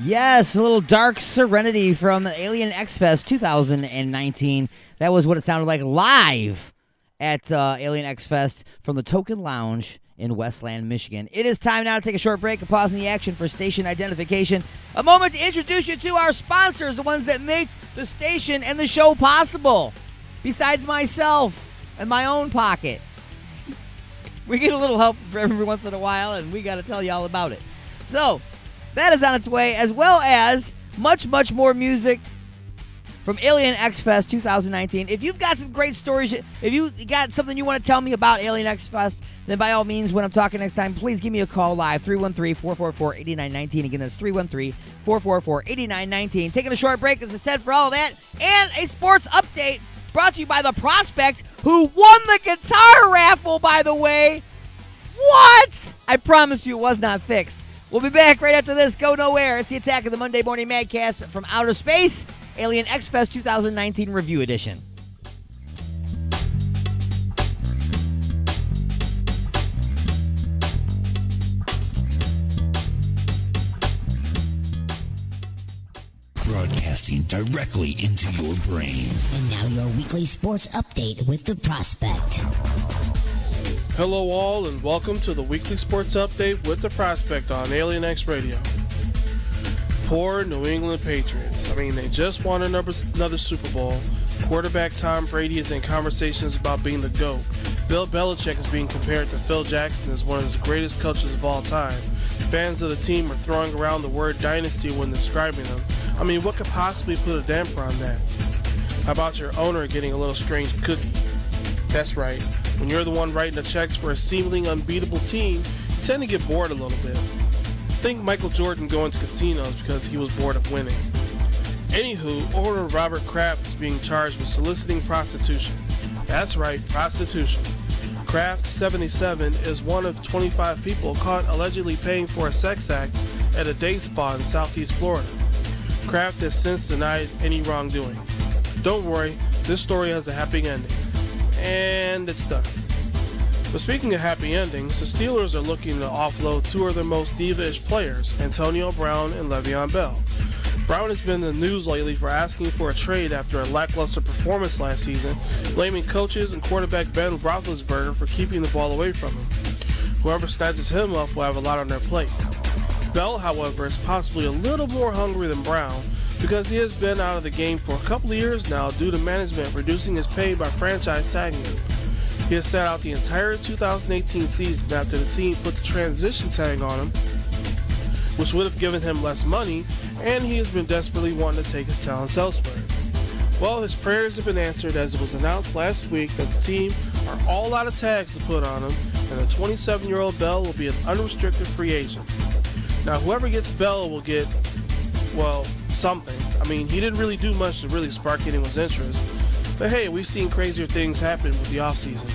Yes, a little Dark Serenity from Alien X Fest 2019. That was what it sounded like live at Alien X Fest from the Token Lounge in Westland, Michigan. It is time now to take a short break and pause in the action for station identification. A moment to introduce you to our sponsors, the ones that make the station and the show possible. Besides myself and my own pocket. We get a little help every once in a while, and we got to tell you all about it. So, that is on its way, as well as much, much more music from Alien X Fest 2019. If you've got some great stories, if you got something you want to tell me about Alien X Fest, then by all means, when I'm talking next time, please give me a call live, 313-444-8919. Again, that's 313-444-8919. Taking a short break, as I said, for all of that, and a sports update brought to you by The Prospect, who won the guitar raffle, by the way. What? I promise you it was not fixed. We'll be back right after this. Go nowhere. It's the Attack of the Monday Morning Madcast from Outer Space, Alien X Fest 2019 Review Edition. Broadcasting directly into your brain. And now your weekly sports update with The Prospect. Hello all, and welcome to the weekly sports update with The Prospect on Alien X Radio. Poor New England Patriots. I mean, they just won another Super Bowl. Quarterback Tom Brady is in conversations about being the GOAT. Bill Belichick is being compared to Phil Jackson as one of the greatest coaches of all time. Fans of the team are throwing around the word dynasty when describing them. I mean, what could possibly put a damper on that? How about your owner getting a little strange cookie? That's right. When you're the one writing the checks for a seemingly unbeatable team, you tend to get bored a little bit. Think Michael Jordan going to casinos because he was bored of winning. Anywho, owner Robert Kraft is being charged with soliciting prostitution. That's right, prostitution. Kraft, 77, is one of 25 people caught allegedly paying for a sex act at a day spa in Southeast Florida. Kraft has since denied any wrongdoing. Don't worry, this story has a happy ending. And it's done. But speaking of happy endings, the Steelers are looking to offload two of their most diva-ish players, Antonio Brown and Le'Veon Bell. Brown has been in the news lately for asking for a trade after a lackluster performance last season, blaming coaches and quarterback Ben Roethlisberger for keeping the ball away from him. Whoever snatches him up will have a lot on their plate. Bell, however, is possibly a little more hungry than Brown because he has been out of the game for a couple of years now due to management reducing his pay by franchise tagging him. He has sat out the entire 2018 season after the team put the transition tag on him, which would have given him less money, and he has been desperately wanting to take his talents elsewhere. Well, his prayers have been answered as it was announced last week that the team are all out of tags to put on him, and the 27-year-old Bell will be an unrestricted free agent. Now, whoever gets Bell will get, well, something. I mean, he didn't really do much to really spark anyone's interest. But hey, we've seen crazier things happen with the offseason.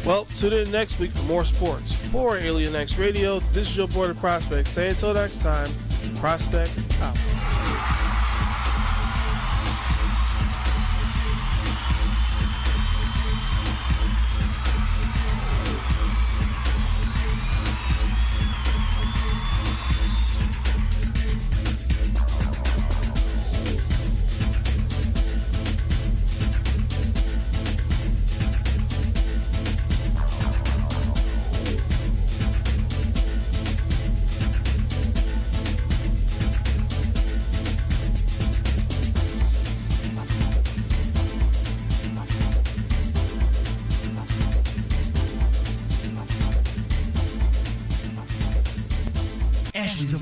Well, tune in next week for more sports. For Alien X Radio, this is your boy, The Prospect. Say until next time, Prospect out.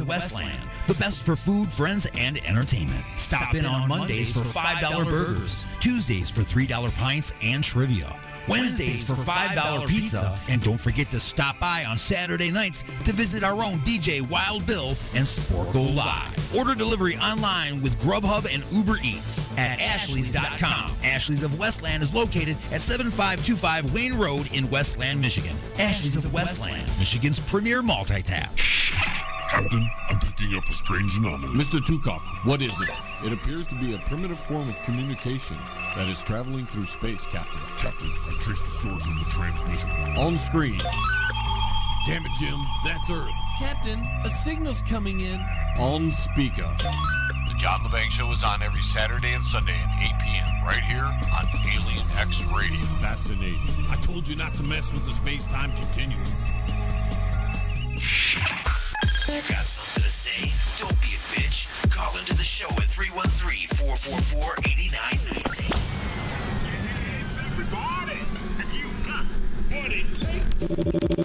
Westland, the best for food, friends, and entertainment. Stop in on Mondays for $5 burgers, Tuesdays for $3 pints and trivia, Wednesdays for $5 pizza, and don't forget to stop by on Saturday nights to visit our own DJ Wild Bill and Sporkle Live. Order delivery online with Grubhub and Uber Eats at Ashley's.com. Ashley's of Westland is located at 7525 Wayne Road in Westland, Michigan. Ashley's of Westland, Michigan's premier multi-tap. Captain, I'm picking up a strange anomaly. Mr. Tukok, what is it? It appears to be a primitive form of communication that is traveling through space, Captain. Captain, I've traced the source of the transmission. On screen. Damn it, Jim. That's Earth. Captain, a signal's coming in. On speaker. The John LeBang Show is on every Saturday and Sunday at 8 p.m. right here on Alien X Radio. Fascinating. I told you not to mess with the space-time continuum. Got something to say? Don't be a bitch. Call into the show at 313-444-8919.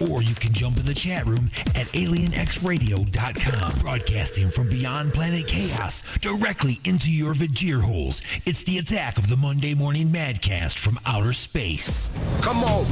Or you can jump in the chat room at alienxradio.com. Broadcasting from beyond planet chaos directly into your Vajir holes. It's the attack of the Monday Morning Madcast from outer space. Come on.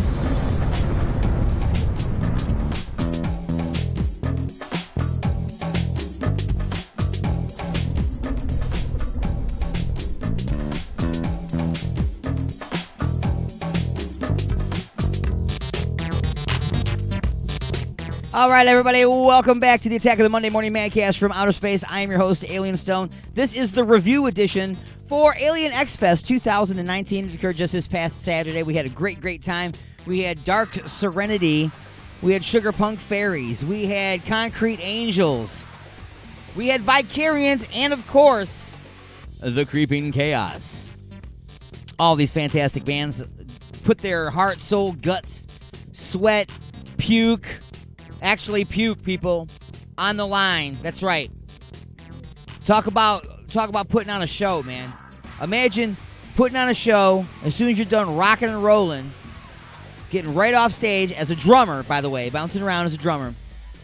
All right, everybody, welcome back to the Attack of the Monday Morning Madcast from outer space. I am your host, Alien Stone. This is the review edition for Alien X Fest 2019. It occurred just this past Saturday. We had a great time. We had Dark Serenity. We had Sugar Punk Fairies. We had Concrete Angels. We had Vicariant, and of course, The Creeping Chaos. All these fantastic bands put their heart, soul, guts, sweat, puke, people, on the line. That's right. Talk about putting on a show, man. Imagine putting on a show as soon as you're done rocking and rolling, getting right off stage as a drummer, by the way, bouncing around as a drummer,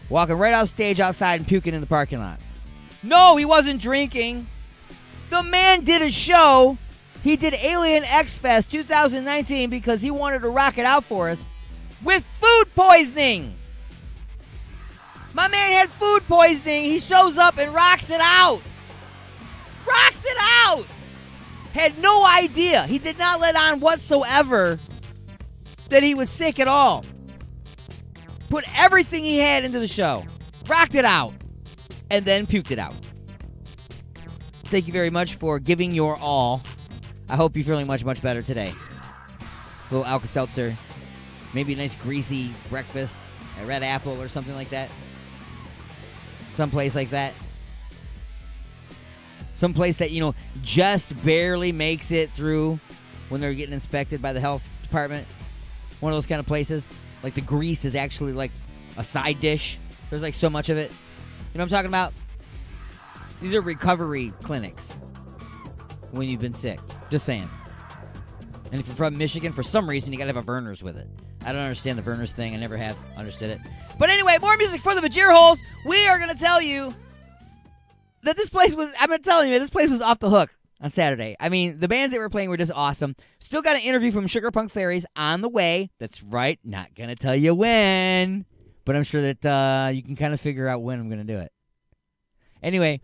walking right off stage outside and puking in the parking lot. No, he wasn't drinking. The man did a show. He did Alien X Fest 2019 because he wanted to rock it out for us with food poisoning. My man had food poisoning. He shows up and rocks it out. Rocks it out. Had no idea. He did not let on whatsoever that he was sick at all. Put everything he had into the show. Rocked it out. And then puked it out. Thank you very much for giving your all. I hope you're feeling much better today. A little Alka-Seltzer. Maybe a nice greasy breakfast. A red apple or something like that. Someplace like that. Someplace that, just barely makes it through when they're getting inspected by the health department. One of those kind of places. Like the grease is actually like a side dish. There's like so much of it. You know what I'm talking about? These are recovery clinics when you've been sick. Just saying. And if you're from Michigan, for some reason, you got to have a Verner's with it. I don't understand the Verner's thing. I never have understood it. But anyway, more music for the Vajir holes. We are going to tell you that this place was, I've been telling you, this place was off the hook on Saturday. I mean, the bands that were playing were just awesome. Still got an interview from Sugar Punk Fairies on the way. That's right. Not going to tell you when. But I'm sure that you can kind of figure out when I'm going to do it. Anyway,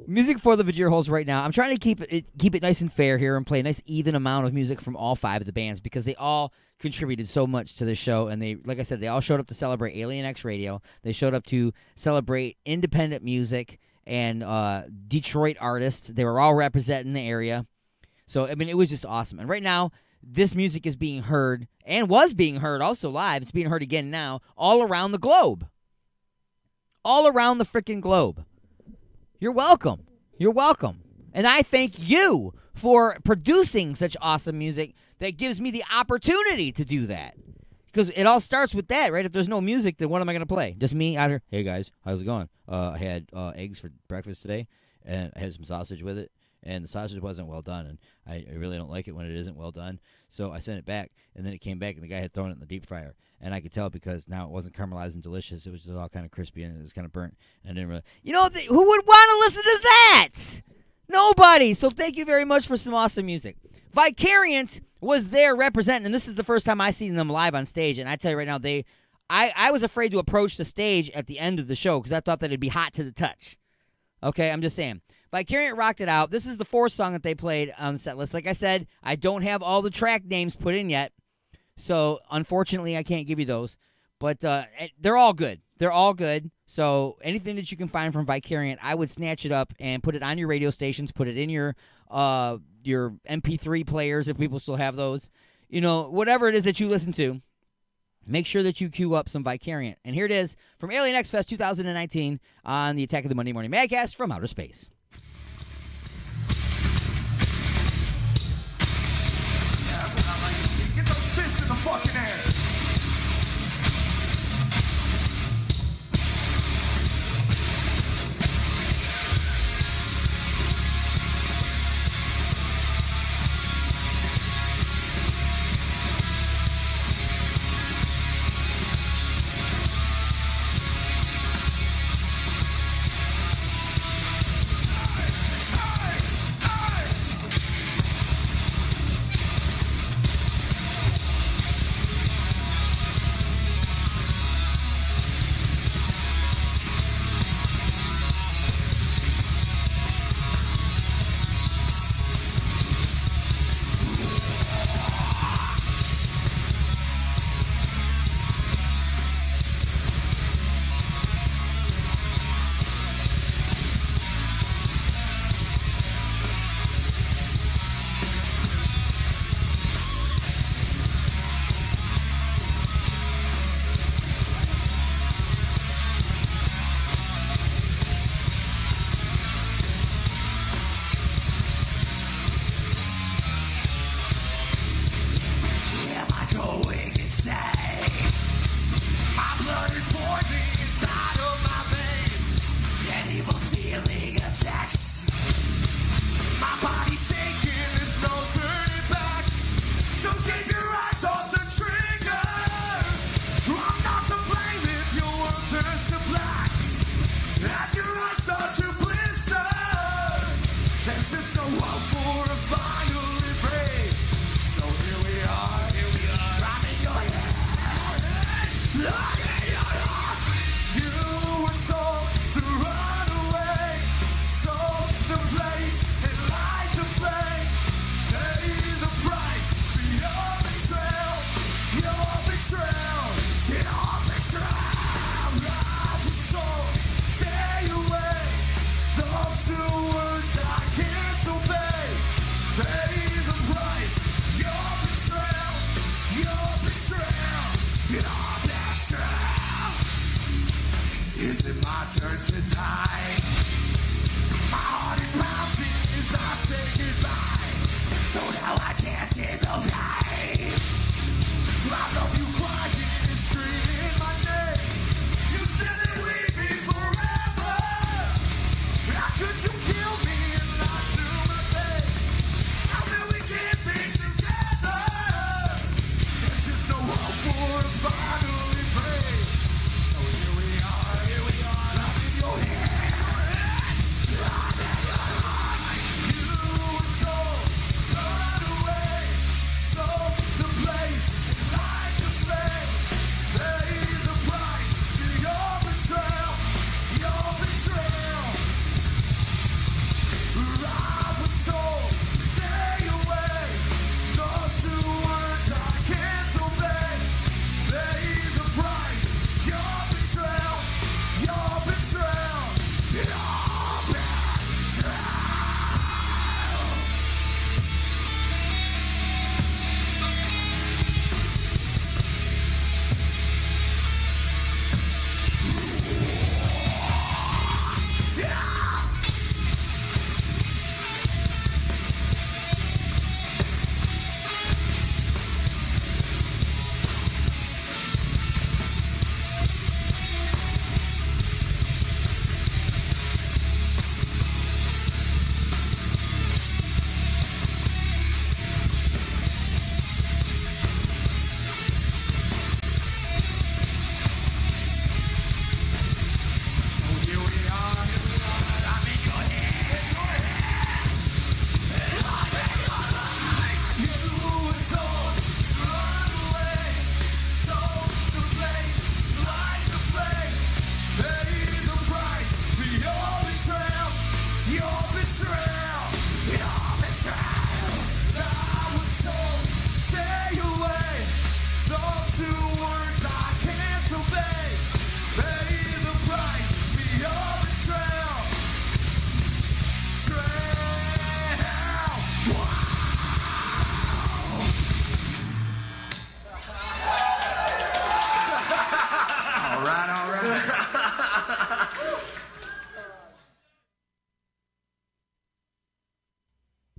music for the Vajir holes right now. I'm trying to keep it nice and fair here and play a nice even amount of music from all 5 of the bands because they all contributed so much to the show, and they, like I said, they all showed up to celebrate Alien X Radio. They showed up to celebrate independent music and Detroit artists. They were all representing the area. So, I mean, it was just awesome. And right now, this music is being heard, and was being heard also live. It's being heard again now all around the globe. All around the freaking globe. You're welcome. You're welcome. And I thank you for producing such awesome music that gives me the opportunity to do that. Because it all starts with that, right? If there's no music, then what am I going to play? Just me out here. Hey, guys, how's it going? I had eggs for breakfast today, and I had some sausage with it, and the sausage wasn't well done, and I really don't like it when it isn't well done. So I sent it back, and then it came back, and the guy had thrown it in the deep fryer. And I could tell because now it wasn't caramelized and delicious. It was just all kind of crispy, and it was kind of burnt. And I didn't really... who would want to listen to that? Nobody. So thank you very much for some awesome music. Vicariant was there representing, and this is the first time I seen them live on stage. And I tell you right now, I was afraid to approach the stage at the end of the show because I thought that it'd be hot to the touch. Okay, I'm just saying. Vicariant rocked it out. This is the 4th song that they played on the set list. Like I said, I don't have all the track names put in yet, so unfortunately I can't give you those. But they're all good. They're all good. So anything that you can find from Vicariant, I would snatch it up and put it on your radio stations, put it in your MP3 players if people still have those. Whatever it is that you listen to, make sure that you queue up some Vicariant. And here it is from Alien X Fest 2019 on the Attack of the Monday Morning Madcast from outer space. That's what I like to see. Get those fists in the fucking air.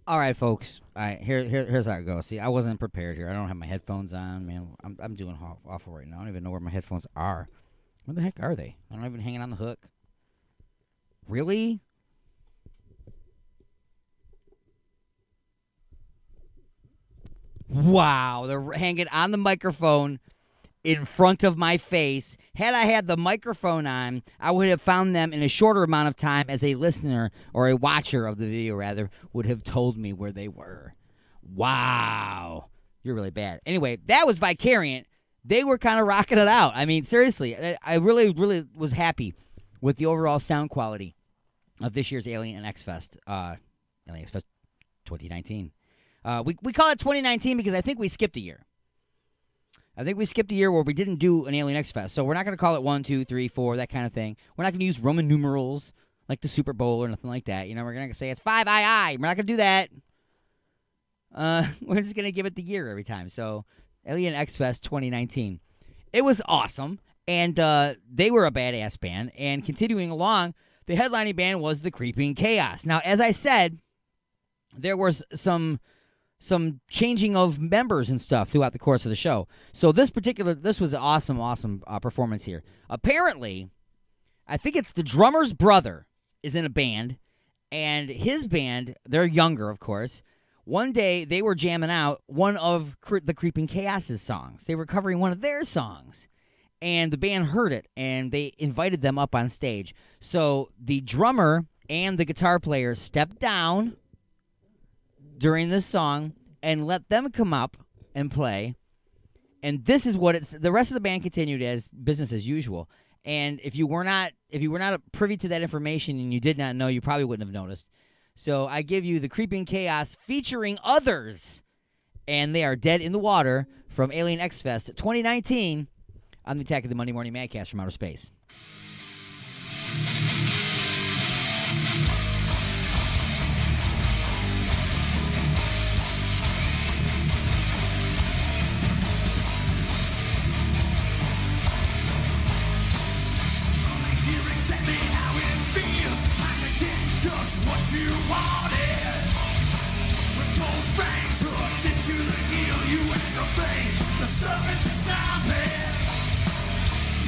All right, folks. All right, here's how it goes. See, I wasn't prepared here. I don't have my headphones on, man. I'm doing awful right now. I don't even know where my headphones are. Where the heck are they? I don't even hanging on the hook. Really? Wow, they're hanging on the microphone in front of my face. Had I had the microphone on, I would have found them in a shorter amount of time as a listener or a watcher of the video, rather, would have told me where they were. Wow. You're really bad. Anyway, that was Vicariant. They were kind of rocking it out. I mean, seriously, I really, really was happy with the overall sound quality of this year's Alien X Fest. Alien X Fest 2019. We call it 2019 because I think we skipped a year. I think we skipped a year where we didn't do an Alien X Fest. So we're not going to call it 1, 2, 3, 4, that kind of thing. We're not going to use Roman numerals like the Super Bowl or nothing like that. You know, we're going to say it's 5 II. We're not going to do that. We're just going to give it the year every time. So Alien X Fest 2019. It was awesome. And they were a badass band. And continuing along, the headlining band was the Creeping Chaos. Now, as I said, there was some changing of members and stuff throughout the course of the show. So this was an awesome performance here. Apparently, I think it's the drummer's brother is in a band, and his band, they're younger, of course. One day, they were jamming out one of the Creeping Chaos's songs. They were covering one of their songs, and the band heard it, and they invited them up on stage. So the drummer and the guitar player stepped down during this song and let them come up and play. And this is what the rest of the band continued as business as usual. And if you were not privy to that information and you did not know, you probably wouldn't have noticed. So I give you the Creeping Chaos featuring others, and they are Dead in the Water from Alien X Fest 2019 on the Attack of the Monday Morning Madcast from Outer Space. Just what you wanted. With both fangs hooked into the heel, you aggravate the surface is stopping.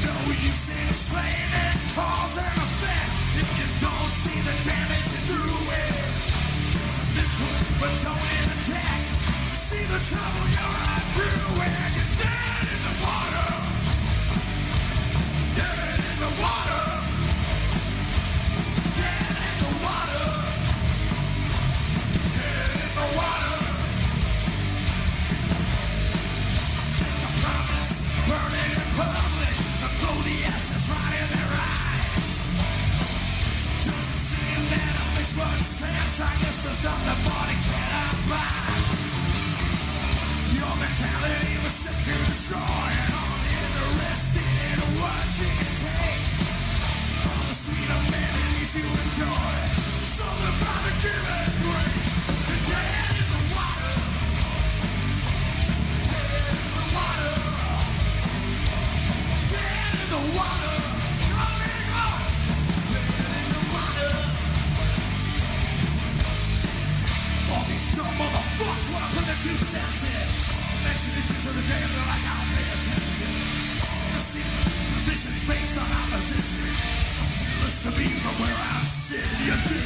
No use in explaining cause and effect if you don't see the damage through it. Some input, but don't interject. See the trouble you're right through it. You're dead in the water. Dead in the water. Burning in public, I blow the ashes right in their eyes. Doesn't seem that it makes much sense. I guess there's nothing the body cannot buy. Your mentality was set to destroy, and I'm interested in what you can take. All the sweet amenities you enjoy, something about to give it a break. You're dead in the water. Dead in the water. The water, running on, dead in the water. All these dumb motherfuckers wanna put their 2 cents in. Mention issues of the day, they're like, I'll pay attention. Just seems positions based on opposition. Listen to me from where I'm sitting, you dig.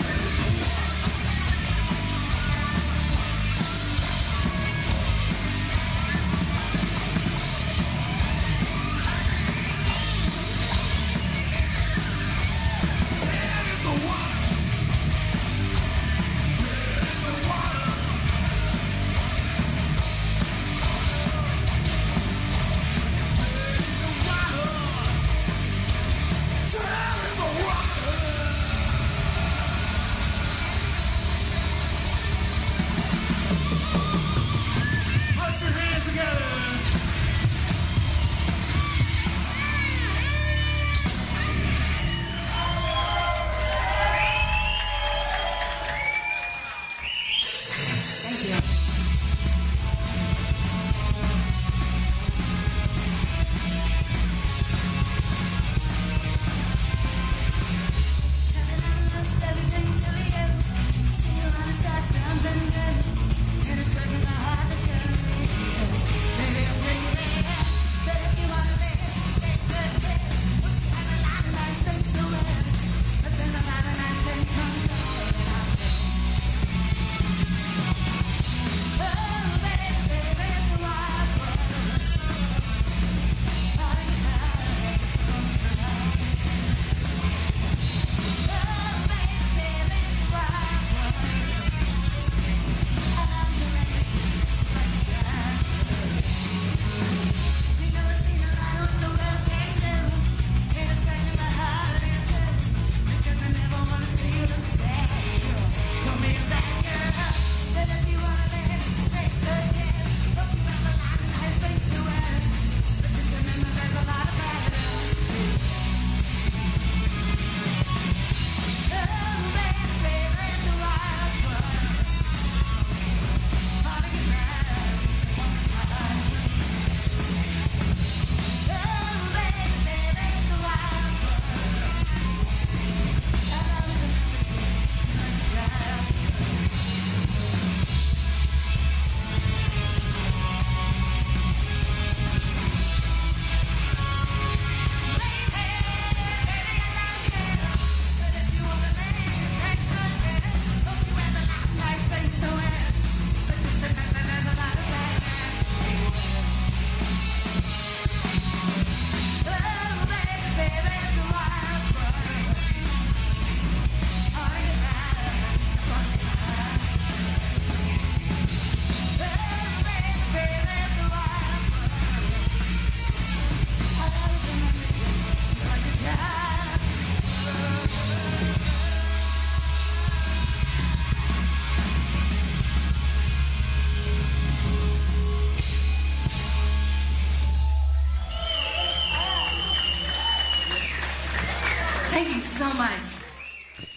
Thank you so much.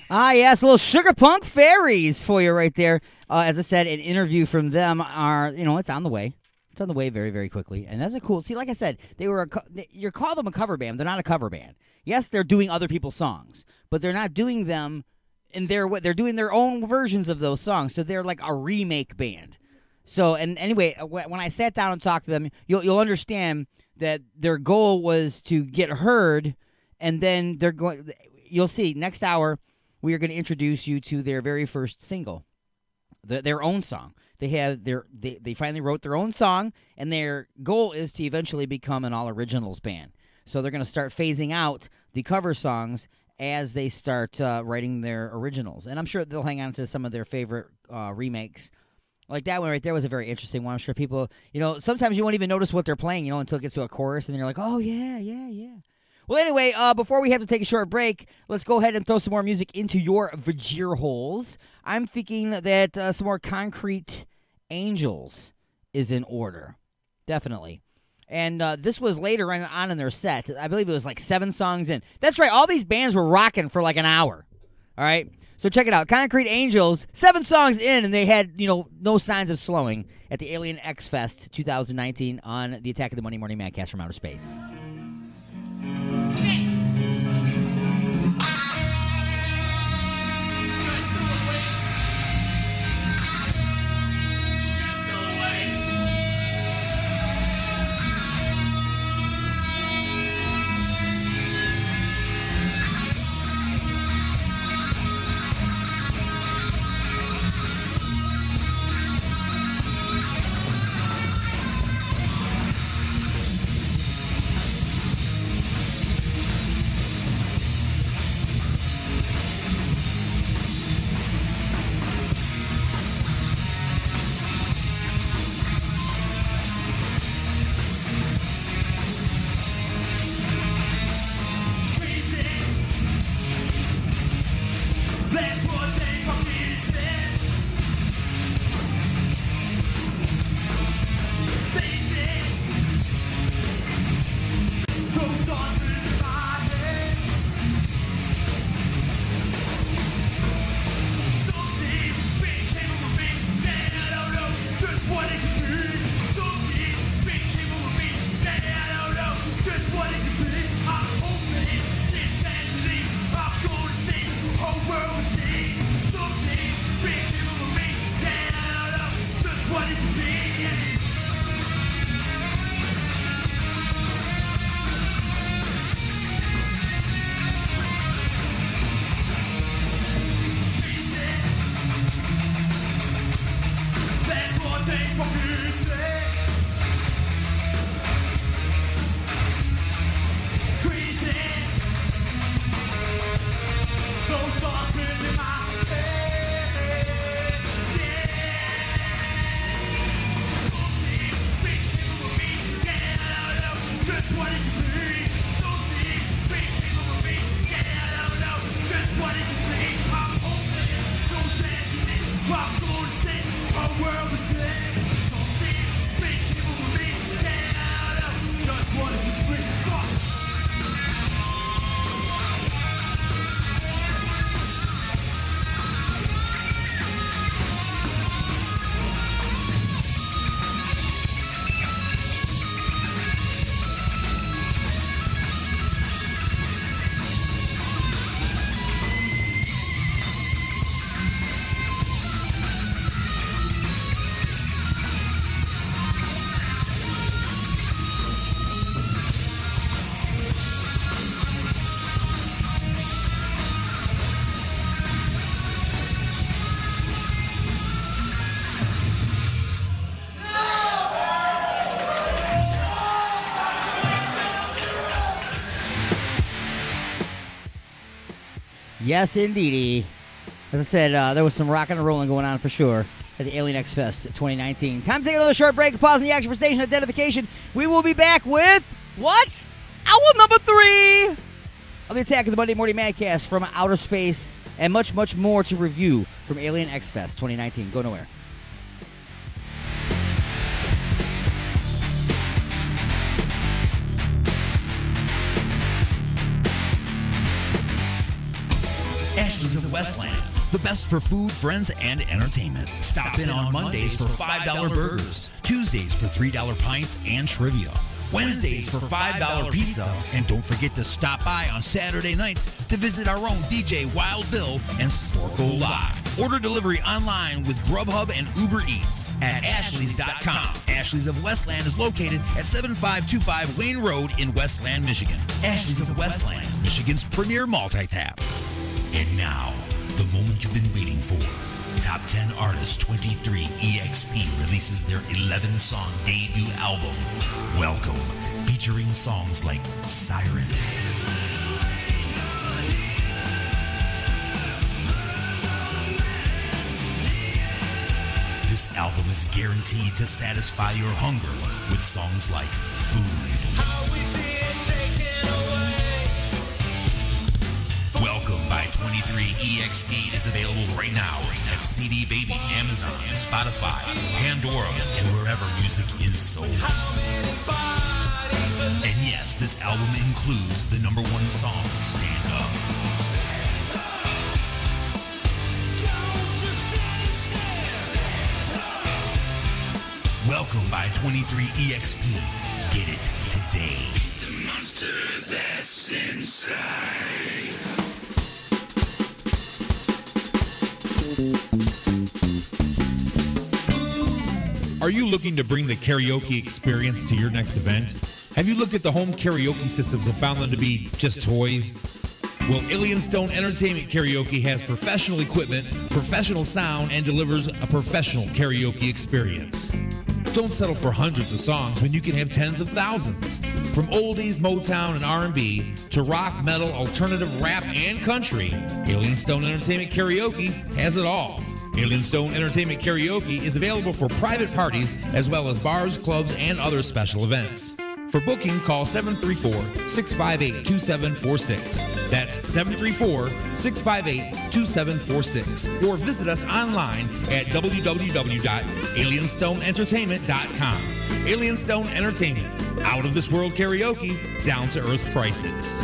Ah, yes, little Sugar Punk Fairies for you right there. As I said, an interview from them it's on the way. It's on the way very, very quickly. And that's a cool, see, like I said, you call them a cover band. They're not a cover band. Yes, they're doing other people's songs, but they're not doing them in their way. They're doing their own versions of those songs. So they're like a remake band. So, and anyway, when I sat down and talked to them, you'll understand that their goal was to get heard, and then you'll see next hour, we are going to introduce you to their very first single, their own song. They finally wrote their own song, and their goal is to eventually become an all-originals band. So they're going to start phasing out the cover songs as they start writing their originals. And I'm sure they'll hang on to some of their favorite remakes. Like that one right there was a very interesting one. I'm sure people, sometimes you won't even notice what they're playing, until it gets to a chorus, and then you're like, oh, yeah. Well, anyway, before we have to take a short break, let's go ahead and throw some more music into your Vajir holes. I'm thinking that some more Concrete Angels is in order. Definitely. And this was later on in their set. I believe it was like 7 songs in. That's right. All these bands were rocking for like an hour. All right? So check it out. Concrete Angels, 7 songs in, and they had, no signs of slowing at the Alien X Fest 2019 on the Attack of the Monday Morning Madcast from Outer Space. World will see Yes, indeedy. As I said, there was some rocking and rolling going on for sure at the Alien X Fest 2019. Time to take another short break, pausing the action for station identification. We will be back with, what? Hour number 3 of the Attack of the Monday Morning Madcast from outer space, and much, much more to review from Alien X Fest 2019. Go nowhere. Ashley's of Westland, the best for food, friends, and entertainment. Stop in on Mondays for $5 burgers, Tuesdays for $3 pints and trivia, Wednesdays for $5 pizza, and don't forget to stop by on Saturday nights to visit our own DJ Wild Bill and Sporko Live. Order delivery online with Grubhub and Uber Eats at Ashley's.com. Ashley's of Westland is located at 7525 Wayne Road in Westland, Michigan. Ashley's of Westland, Michigan's premier multi-tap. And now, the moment you've been waiting for. Top 10 Artists 23 EXP releases their 11-song debut album, Welcome, featuring songs like Siren. This album is guaranteed to satisfy your hunger with songs like Food. Welcome by 23 EXP is available right now at CD Baby, Amazon, Spotify, Pandora, and wherever music is sold. And yes, this album includes the number 1 song, Stand Up. Welcome by 23 EXP. Get it today. The monster that's inside. Are you looking to bring the karaoke experience to your next event? Have you looked at the home karaoke systems and found them to be just toys? Well, Alien Stone Entertainment Karaoke has professional equipment, professional sound, and delivers a professional karaoke experience. Don't settle for hundreds of songs when you can have tens of thousands. From oldies, Motown, and R&B to rock, metal, alternative, rap, and country, Alien Stone Entertainment Karaoke has it all. Alien Stone Entertainment Karaoke is available for private parties as well as bars, clubs, and other special events. For booking, call 734-658-2746. That's 734-658-2746. Or visit us online at www.alienstoneentertainment.com. Alien Stone Entertainment. Out of this world karaoke, down to earth prices.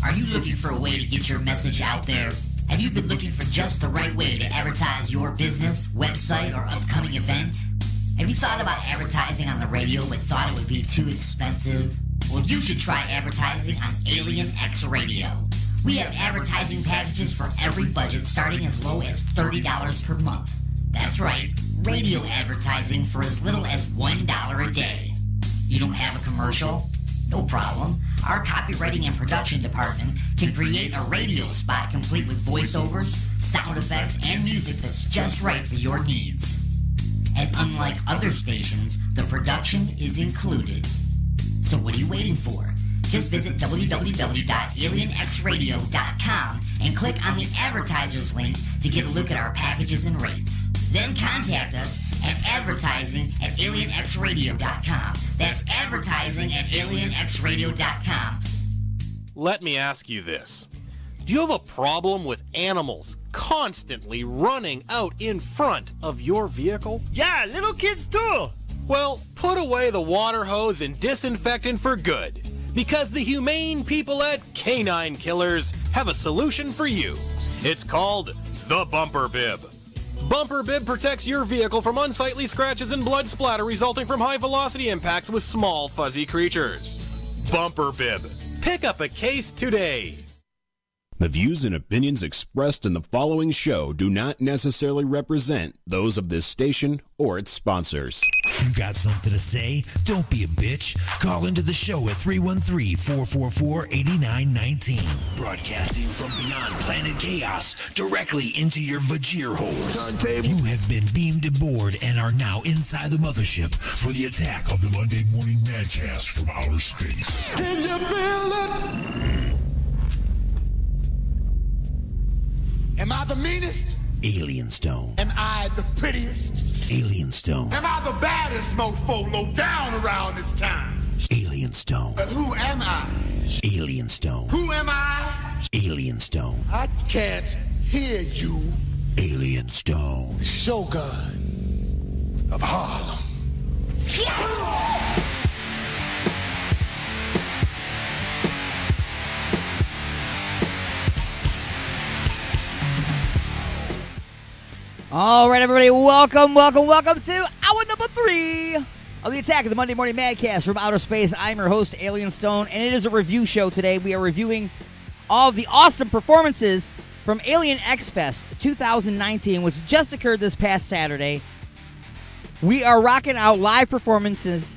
Are you looking for a way to get your message out there? Have you been looking for just the right way to advertise your business, website, or upcoming event? Have you thought about advertising on the radio but thought it would be too expensive? Well, you should try advertising on Alien X Radio. We have advertising packages for every budget starting as low as $30 per month. That's right, radio advertising for as little as $1 a day. You don't have a commercial? No problem. Our copywriting and production department can create a radio spot complete with voiceovers, sound effects, and music that's just right for your needs. And unlike other stations, the production is included. So what are you waiting for? Just visit www.alienxradio.com and click on the advertisers link to get a look at our packages and rates. Then contact us at advertising@alienxradio.com. That's advertising@alienxradio.com. Let me ask you this. Do you have a problem with animals constantly running out in front of your vehicle? Yeah, little kids too. Well, put away the water hose and disinfectant for good, because the humane people at Canine Killers have a solution for you. It's called the Bumper Bib. Bumper Bib protects your vehicle from unsightly scratches and blood splatter resulting from high-velocity impacts with small, fuzzy creatures. Bumper Bib. Pick up a case today. The views and opinions expressed in the following show do not necessarily represent those of this station or its sponsors. You got something to say? Don't be a bitch. Call into the show at 313-444-8919. Broadcasting from beyond planet chaos, directly into your Vajir holes. You have been beamed aboard and are now inside the mothership for the attack of the Monday Morning Madcast from outer space. Can you feel it? Am I the meanest? Alien Stone. Am I the prettiest? Alien Stone. Am I the baddest mofo low down around this time? Alien Stone. But who am I? Alien Stone. Who am I? Alien Stone. I can't hear you. Alien Stone. The Shogun of Harlem. All right, everybody, welcome to hour number 3 of the Attack of the Monday Morning Madcast from outer space. I'm your host, Alien Stone, and it is a review show today. We are reviewing all of the awesome performances from Alien X Fest 2019, which just occurred this past Saturday. We are rocking out live performances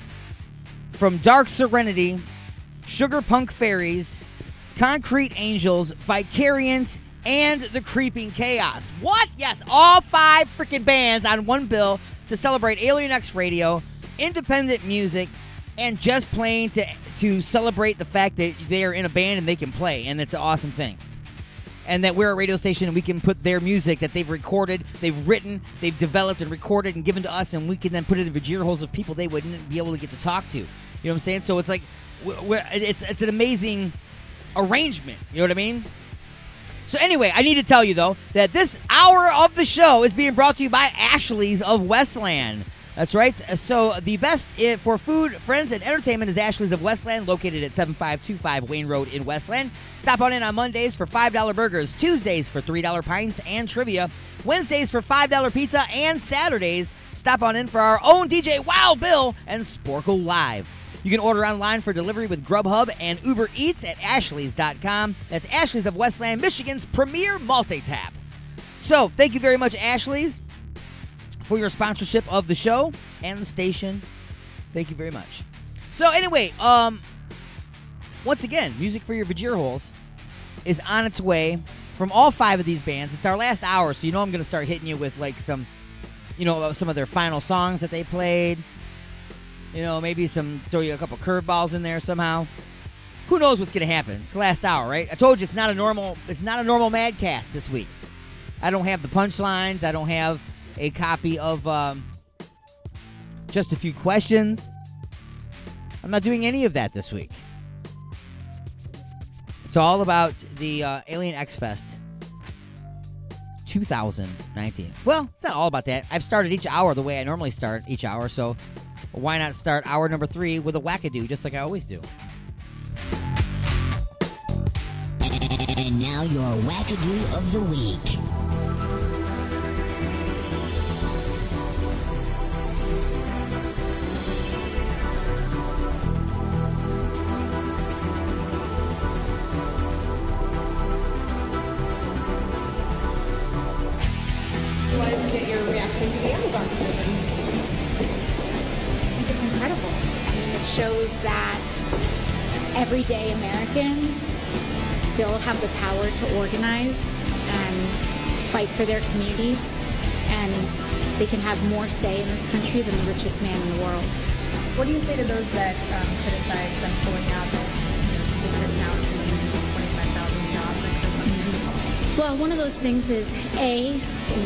from Dark Serenity, Sugar Punk Fairies, Concrete Angels, Vicariant, and the Creeping Chaos. What? Yes, all 5 freaking bands on one bill to celebrate Alien X Radio, independent music, and just playing to celebrate the fact that they are in a band and they can play, and it's an awesome thing. And that we're a radio station and we can put their music that they've recorded, they've written, they've developed and recorded and given to us, and we can then put it in the ear holes of people they wouldn't be able to get to talk to. You know what I'm saying? So it's like, it's an amazing arrangement. You know what I mean? So anyway, I need to tell you, though, that this hour of the show is being brought to you by Ashley's of Westland. That's right. So the best for food, friends, and entertainment is Ashley's of Westland, located at 7525 Wayne Road in Westland. Stop on in on Mondays for $5 burgers, Tuesdays for $3 pints and trivia, Wednesdays for $5 pizza, and Saturdays, stop on in for our own DJ Wild Bill and Sporkle Live. You can order online for delivery with Grubhub and Uber Eats at Ashley's.com. That's Ashley's of Westland, Michigan's premier multi-tap. So, thank you very much, Ashley's, for your sponsorship of the show and the station. Thank you very much. So, anyway, once again, Music for Your Vajir Holes is on its way from all 5 of these bands. It's our last hour, so you know I'm going to start hitting you with, like, some of their final songs that they played. You know, maybe throw you a couple curveballs in there somehow. Who knows what's going to happen? It's the last hour, right? I told you it's not a normal Madcast this week. I don't have the punchlines. I don't have a copy of just a few questions. I'm not doing any of that this week. It's all about the Alien X Fest 2019. Well, it's not all about that. I've started each hour the way I normally start each hour, so why not start hour number 3 with a wackadoo, just like I always do? And now your wackadoo of the week. I wanted to get your reaction to the Amazon decision. It's incredible. I mean, it shows that everyday Americans still have the power to organize and fight for their communities, and they can have more say in this country than the richest man in the world. What do you say to those that criticize them pulling out that they've written out 25,000 jobs? Well, one of those things is, A,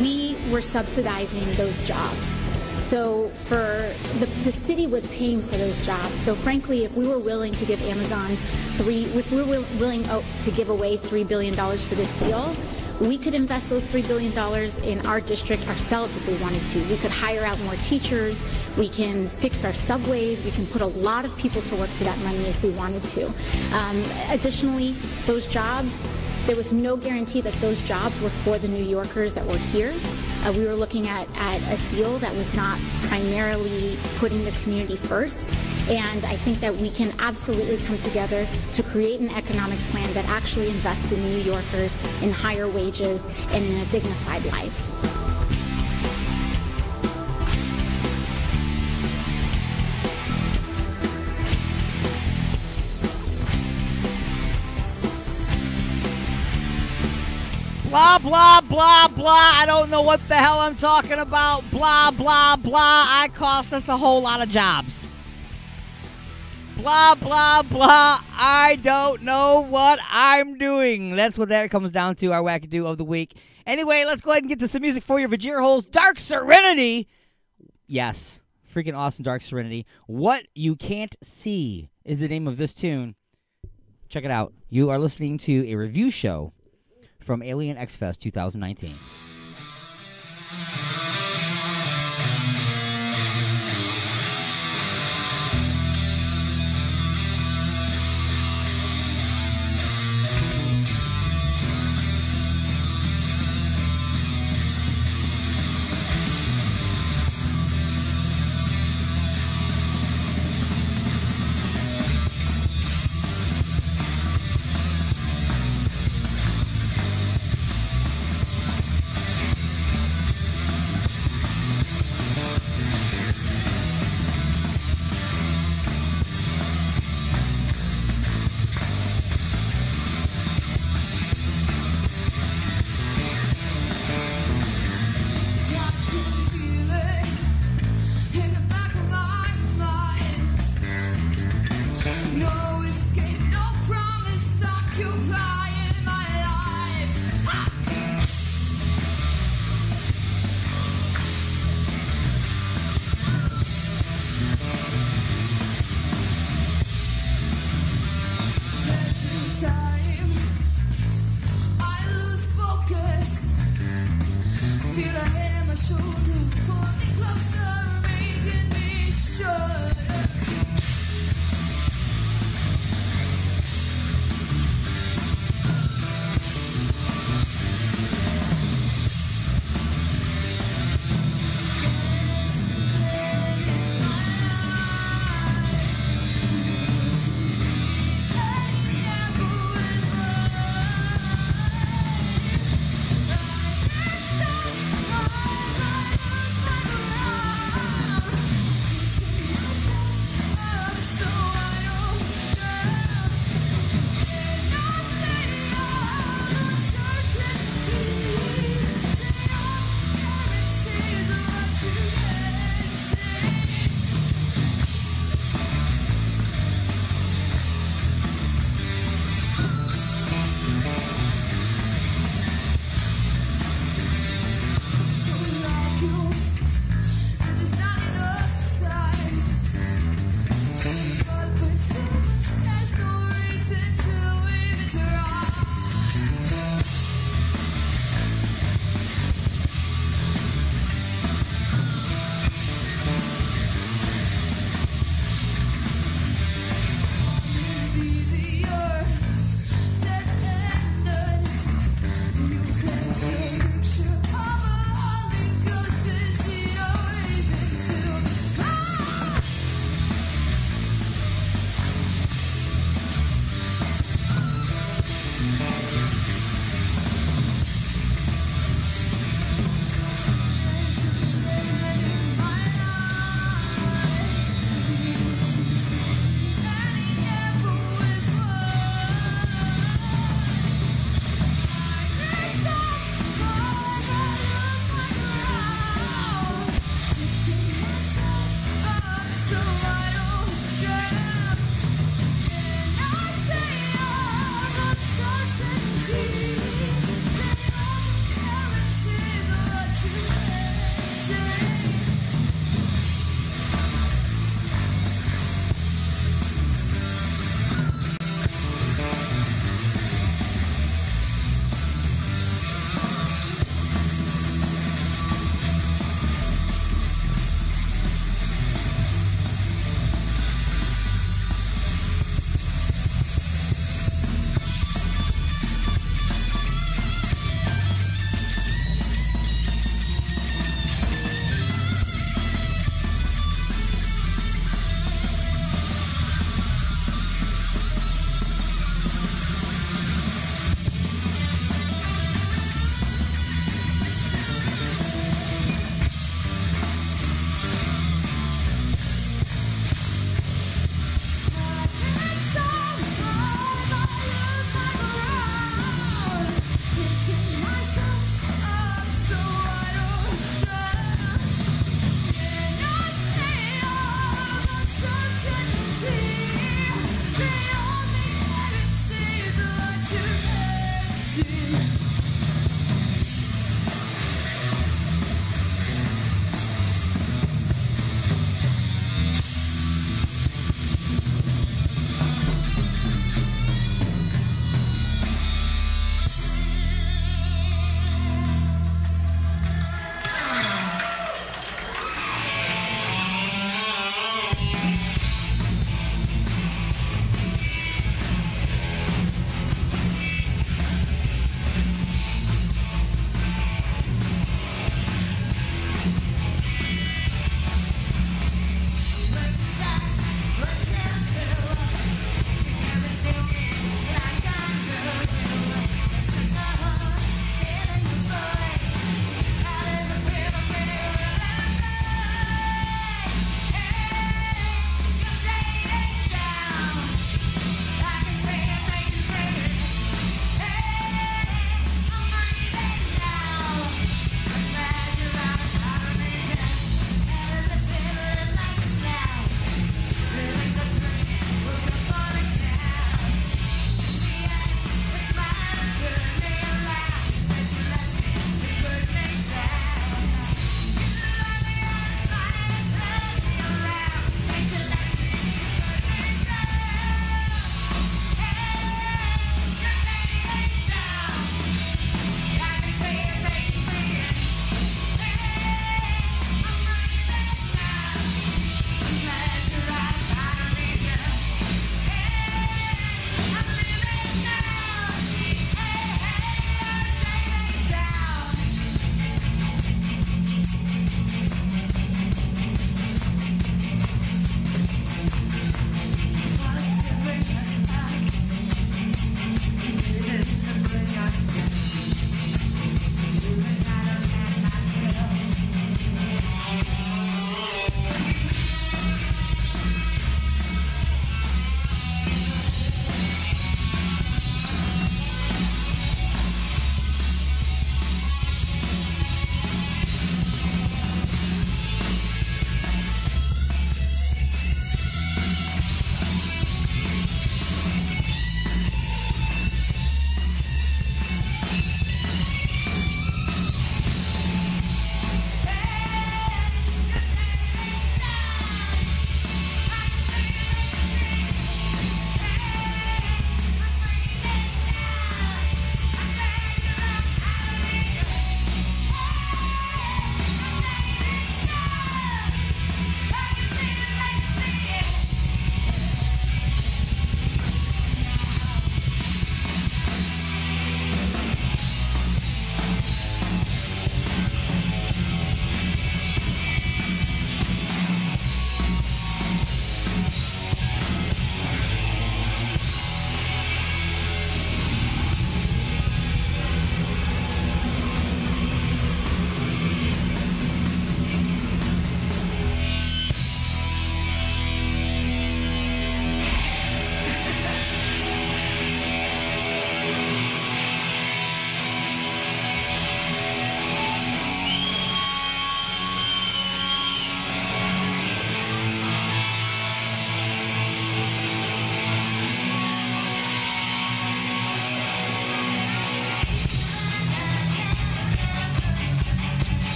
we were subsidizing those jobs. So for the city was paying for those jobs. So frankly, if we were willing to give Amazon if we were willing to give away $3 billion for this deal, we could invest those $3 billion in our district ourselves if we wanted to. We could hire out more teachers. We can fix our subways. We can put a lot of people to work for that money if we wanted to. Additionally, those jobs, there was no guarantee that those jobs were for the New Yorkers that were here. We were looking at a deal that was not primarily putting the community first. And I think that we can absolutely come together to create an economic plan that actually invests in New Yorkers in higher wages and in a dignified life. Blah, blah, blah, blah. I don't know what the hell I'm talking about. Blah, blah, blah. I cost us a whole lot of jobs. Blah, blah, blah. I don't know what I'm doing. That's what that comes down to, our wackadoo of the week. Anyway, let's go ahead and get to some music for your Vajir Holes. Dark Serenity. Yes, freaking awesome Dark Serenity. What You Can't See is the name of this tune. Check it out. You are listening to a review show from Alien X Fest 2019.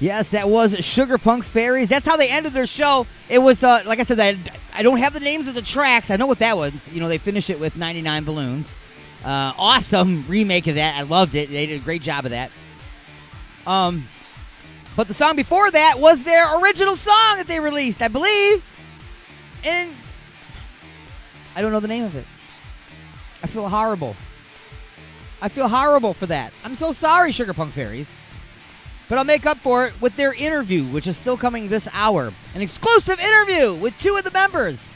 Yes, that was Sugar Punk Fairies. That's how they ended their show. It was, like I said, I don't have the names of the tracks. I know what that was. You know, they finished it with 99 Balloons. Awesome remake of that. I loved it. They did a great job of that. But the song before that was their original song that they released, I believe. And I don't know the name of it. I feel horrible. I feel horrible for that. I'm so sorry, Sugar Punk Fairies. But I'll make up for it with their interview, which is still coming this hour. An exclusive interview with 2 of the members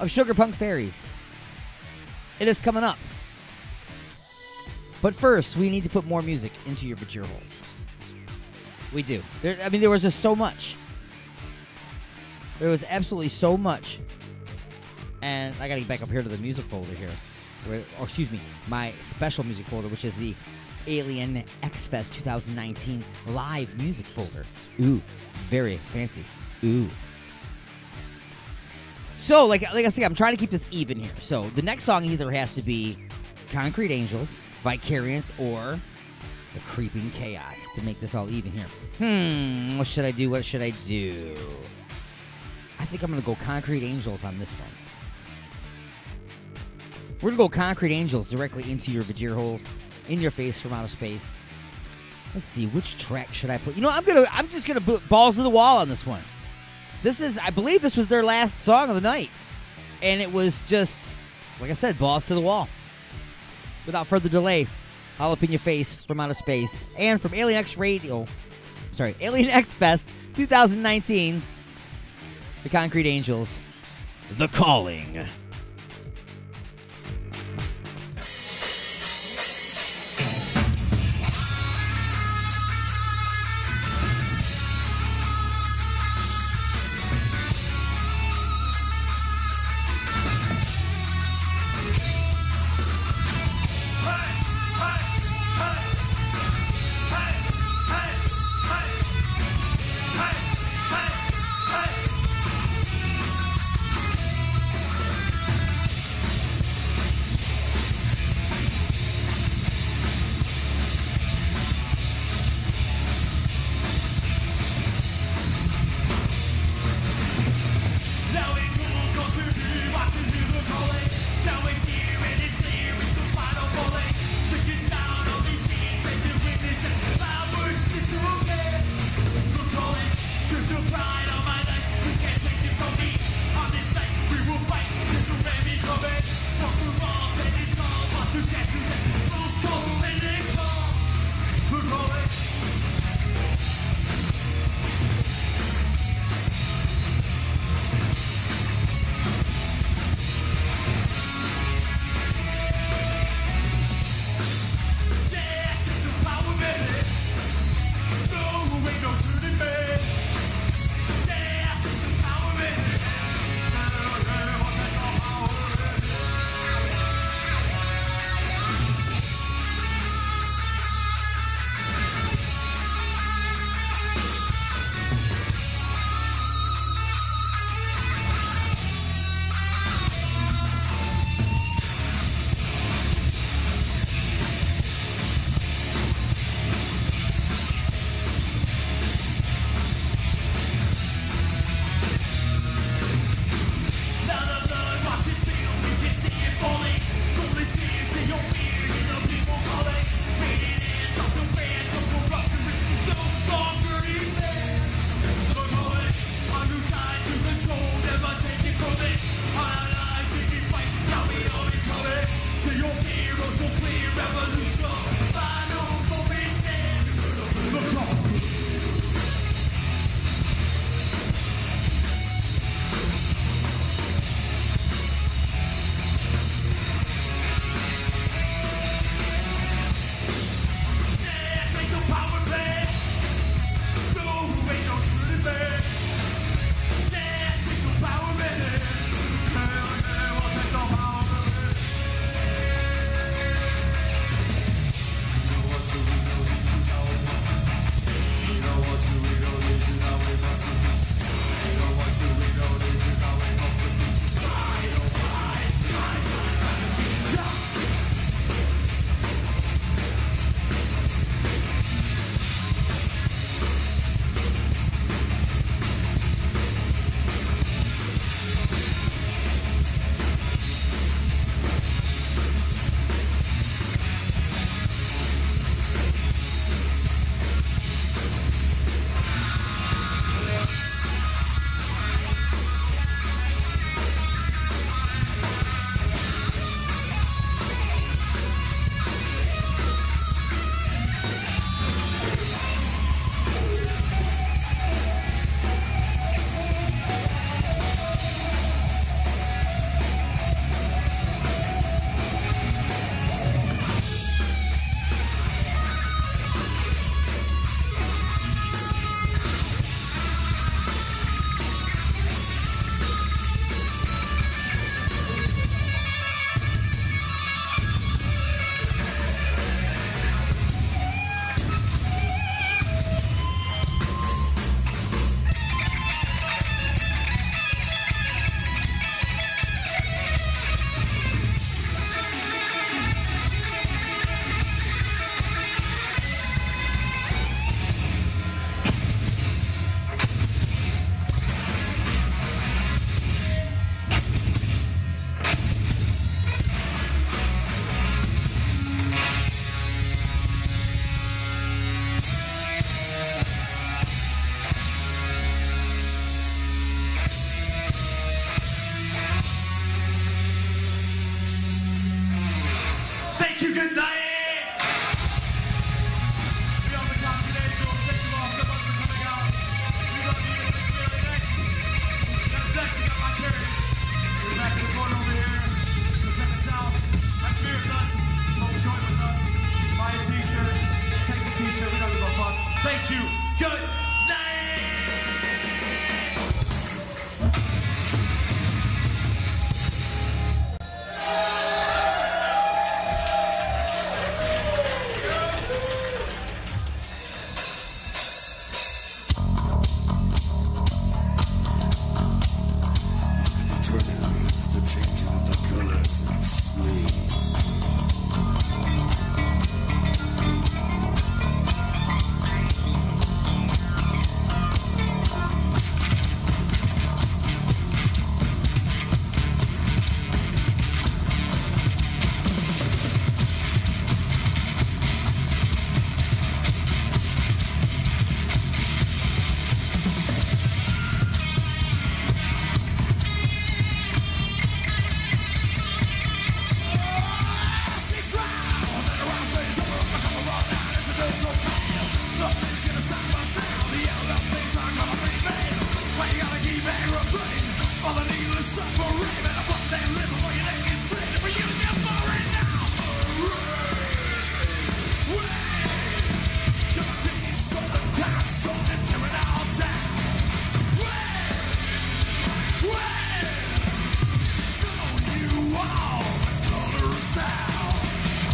of Sugar Punk Fairies. It is coming up. But first, we need to put more music into your ear holes. We do. There was just so much. There was absolutely so much. And I got to get back up here to the music folder here. Or excuse me, my special music folder, which is the Alien X Fest 2019 live music folder. Ooh, very fancy. Ooh. So, like I said, I'm trying to keep this even here. So, the next song either has to be Concrete Angels, Vicarious, or The Creeping Chaos to make this all even here. What should I do? What should I do? I think I'm going to go Concrete Angels on this one. We're going to go Concrete Angels directly into your vajir holes, in your face from outer space. Let's see, which track should I put? You know, I'm just gonna put balls to the wall on this one. I believe this was their last song of the night, and it was just, like I said, balls to the wall. Without further delay, all up in your face from outer space, and from Alien X Fest 2019, the Concrete Angels, The Calling.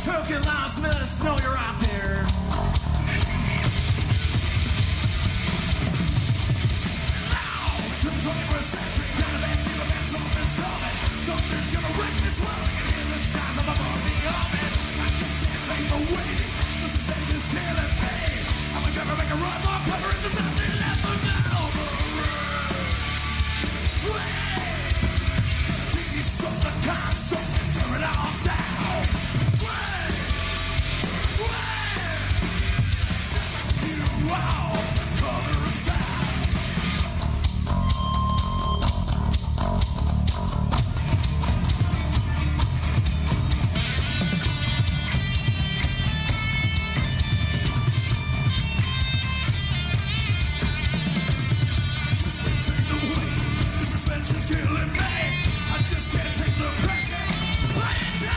Token loudness, know you're out there. Now, to the 21st century, gotta let people that something's coming. Something's gonna wreck this world. I can hear the skies of above me humming. I just can't take the waiting. The suspense is killing me. I'm gonna make a run more cover into something left of now. Take something, time, something, tear it all down. Wow, color of sound. Just can't take the weight. The suspense is killing me. I just can't take the pressure. Play it down.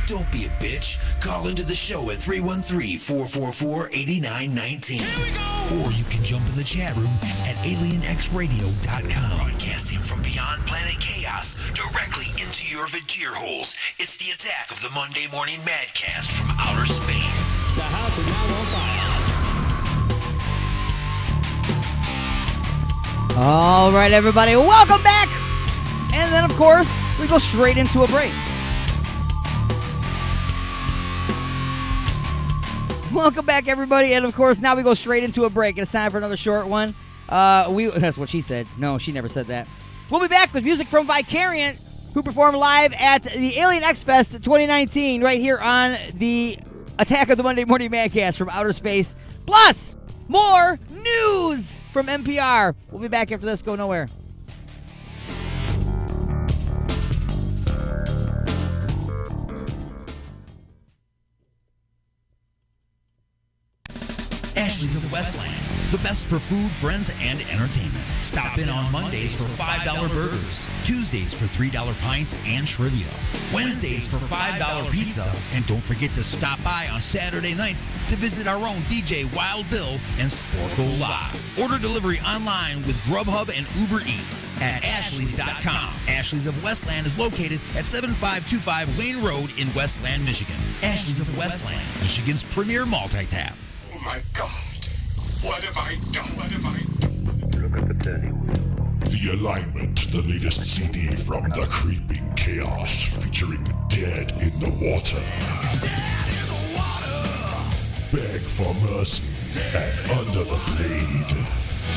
Don't be a bitch. Call into the show at 313-444-8919. Or you can jump in the chat room at alienxradio.com. Broadcasting from beyond planet chaos directly into your Vajir holes. It's the attack of the Monday Morning Madcast from outer space. The house is now on fire. All right, everybody, welcome back. And then, of course, we go straight into a break. Welcome back, everybody, and of course, now we go straight into a break. It's time for another short one. That's what she said. No, she never said that. We'll be back with music from Vicariant, who performed live at the Alien X Fest 2019, right here on the Attack of the Monday Morning Madcast from outer space. Plus, more news from NPR. We'll be back after this. Go nowhere. Ashley's of Westland, the best for food, friends, and entertainment. Stop in on Mondays for $5 burgers, Tuesdays for $3 pints and trivia, Wednesdays for $5 pizza, and don't forget to stop by on Saturday nights to visit our own DJ Wild Bill and Sporkle Live. Order delivery online with Grubhub and Uber Eats at Ashley's.com. Ashley's of Westland is located at 7525 Wayne Road in Westland, Michigan. Ashley's of Westland, Michigan's premier multi-tap. Oh my God. What have I done? What have I done? Look at the turning. The Alignment, the latest CD from The Creeping Chaos, featuring Dead in the Water. Dead in the water. Beg for mercy and Under the Blade.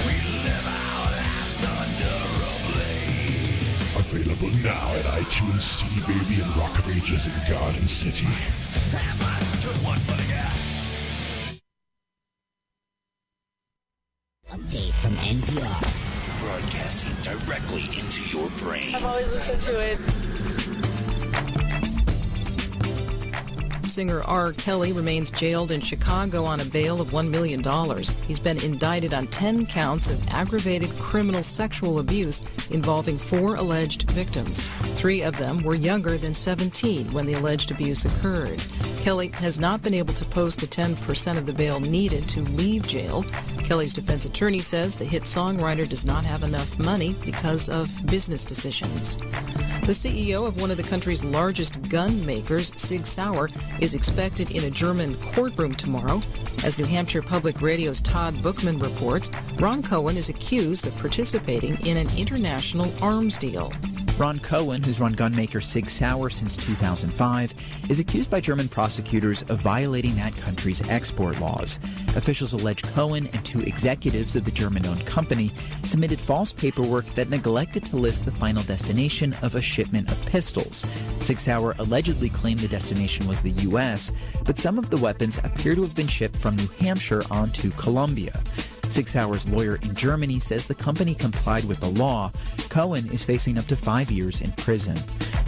We live our lives under a blade. Available now at iTunes, CD Baby, and Rock of Ages in Garden City. Have I took one for the gap? Update from NPR. Broadcasting directly into your brain. I've always listened to it. Singer R. Kelly remains jailed in Chicago on a bail of $1 million. He's been indicted on 10 counts of aggravated criminal sexual abuse involving 4 alleged victims. 3 of them were younger than 17 when the alleged abuse occurred. Kelly has not been able to post the 10% of the bail needed to leave jail. Kelly's defense attorney says the hit songwriter does not have enough money because of business decisions. The CEO of one of the country's largest gun makers, Sig Sauer, is expected in a German courtroom tomorrow. As New Hampshire Public Radio's Todd Bookman reports, Ron Cohen is accused of participating in an international arms deal. Ron Cohen, who's run gunmaker Sig Sauer since 2005, is accused by German prosecutors of violating that country's export laws. Officials allege Cohen and two executives of the German-owned company submitted false paperwork that neglected to list the final destination of a shipment of pistols. Sig Sauer allegedly claimed the destination was the U.S., but some of the weapons appear to have been shipped from New Hampshire onto Colombia. Sig Sauer's lawyer in Germany says the company complied with the law. Cohen is facing up to 5 years in prison.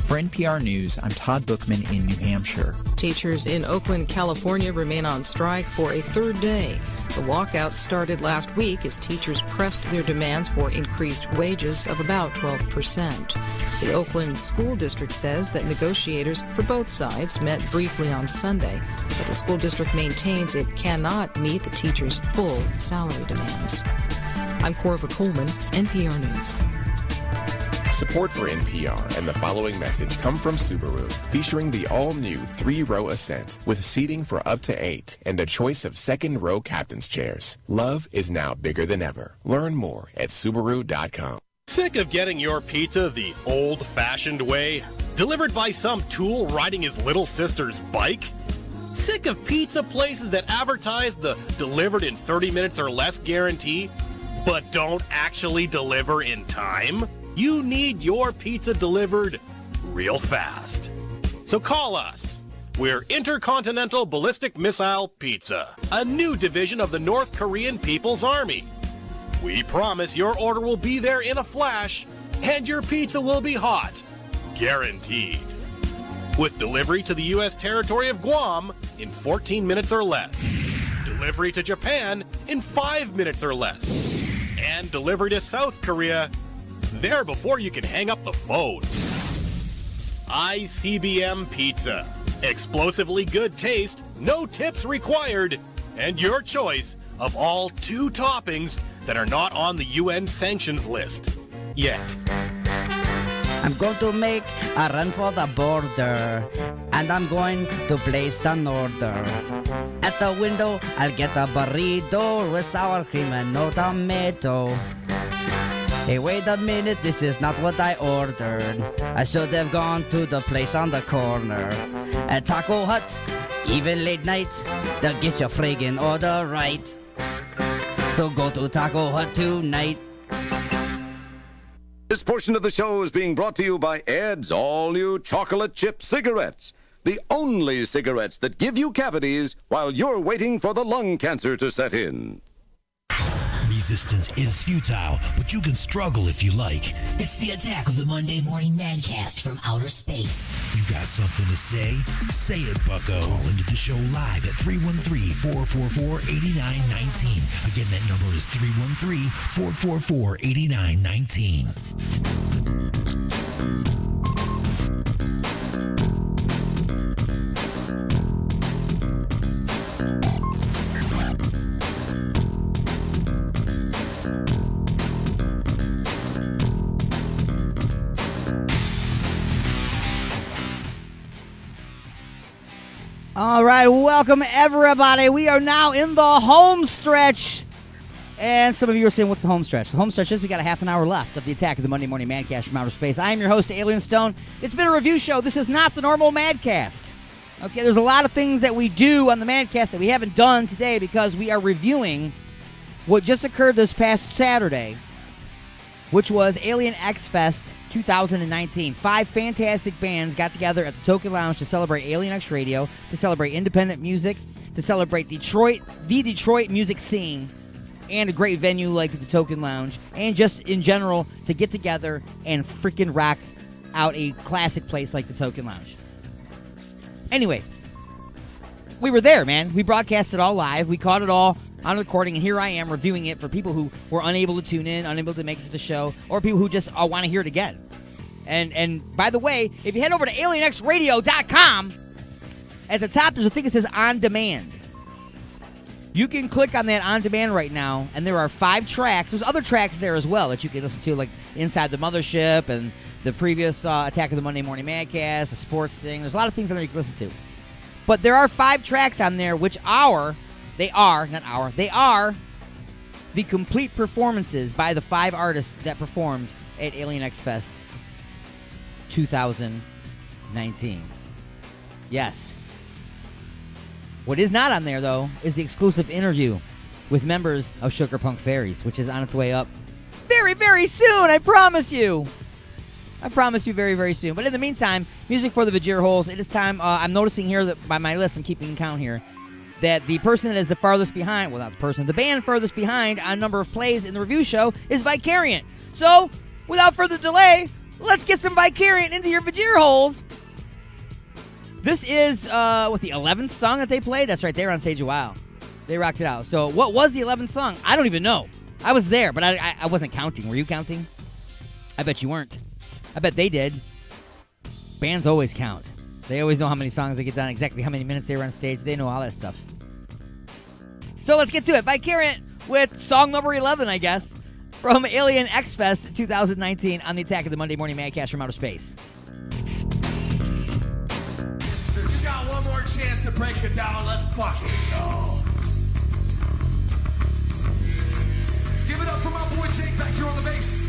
For NPR News, I'm Todd Bookman in New Hampshire. Teachers in Oakland, California remain on strike for a third day. The walkout started last week as teachers pressed their demands for increased wages of about 12%. The Oakland School District says that negotiators for both sides met briefly on Sunday, but the school district maintains it cannot meet the teachers' full salary demands. I'm Corva Coleman, NPR News. Support for NPR and the following message come from Subaru, featuring the all-new 3-row Ascent with seating for up to 8 and a choice of second-row captain's chairs. Love is now bigger than ever. Learn more at Subaru.com. Sick of getting your pizza the old-fashioned way? Delivered by some tool riding his little sister's bike? Sick of pizza places that advertise the delivered in 30 minutes or less guarantee, but don't actually deliver in time? You need your pizza delivered real fast. So call us. We're Intercontinental Ballistic Missile Pizza, a new division of the North Korean People's Army. We promise your order will be there in a flash, and your pizza will be hot. Guaranteed. With delivery to the U.S. territory of Guam in 14 minutes or less. Delivery to Japan in 5 minutes or less. And delivery to South Korea there before you can hang up the phone. ICBM Pizza. Explosively good taste, no tips required, and your choice of all 2 toppings that are not on the UN sanctions list yet. I'm going to make a run for the border, and I'm going to place an order. At the window, I'll get a burrito with sour cream and no tomato. Hey, wait a minute, this is not what I ordered. I should have gone to the place on the corner. At Taco Hut, even late night, they'll get your friggin' order right. So go to Taco Hut tonight. This portion of the show is being brought to you by Ed's all-new chocolate chip cigarettes. The only cigarettes that give you cavities while you're waiting for the lung cancer to set in. Resistance is futile, but you can struggle if you like. It's the attack of the Monday Morning Madcast from outer space. You got something to say? Say it, bucko. Call into the show live at 313-444-8919. Again, that number is 313-444-8919. All right, welcome everybody. We are now in the home stretch. And some of you are saying, what's the home stretch? The home stretch is we got a half an hour left of the attack of the Monday Morning Madcast from outer space. I am your host, Alien Stone. It's been a review show. This is not the normal Madcast. Okay, there's a lot of things that we do on the Madcast that we haven't done today because we are reviewing what just occurred this past Saturday, which was Alien X Fest 2019. 5 fantastic bands got together at the Token Lounge to celebrate Alien X Radio, to celebrate independent music, to celebrate Detroit, the Detroit music scene, and a great venue like the Token Lounge, and just in general to get together and freaking rock out a classic place like the Token Lounge. Anyway, we were there, man. We broadcast it all live. We caught it all on recording, and here I am reviewing it for people who were unable to tune in, unable to make it to the show, or people who just want to hear it again. And by the way, if you head over to alienxradio.com, at the top there's a thing that says On Demand. You can click on that On Demand right now, and there are 5 tracks. There's other tracks there as well that you can listen to, like Inside the Mothership and the previous Attack of the Monday Morning Madcast, the sports thing. There's a lot of things on there you can listen to. But there are 5 tracks on there which are the complete performances by the 5 artists that performed at Alien X Fest 2019. Yes. What is not on there, though, is the exclusive interview with members of Sugar Punk Fairies, which is on its way up very, very soon, I promise you. I promise you very, very soon. But in the meantime, music for the Vajir Holes. It is time. I'm noticing here that by my list, I'm keeping count here, that the person that is the farthest behind, well, not the person, the band furthest behind on number of plays in the review show is Vicariant. So, without further delay, let's get some Vicariant into your Vajir Holes. This is, the 11th song that they played? That's right, they were on stage a while. They rocked it out. So, what was the 11th song? I don't even know. I was there, but I wasn't counting. Were you counting? I bet you weren't. I bet they did. Bands always count. They always know how many songs they get done, exactly how many minutes they were on stage. They know all that stuff. So let's get to it. Vicariant with song number 11, I guess, from Alien X Fest 2019 on the Attack of the Monday Morning Madcast from Outer Space. You got one more chance to break it down. Let's fucking go. Give it up for my boy Jake back here on the bass.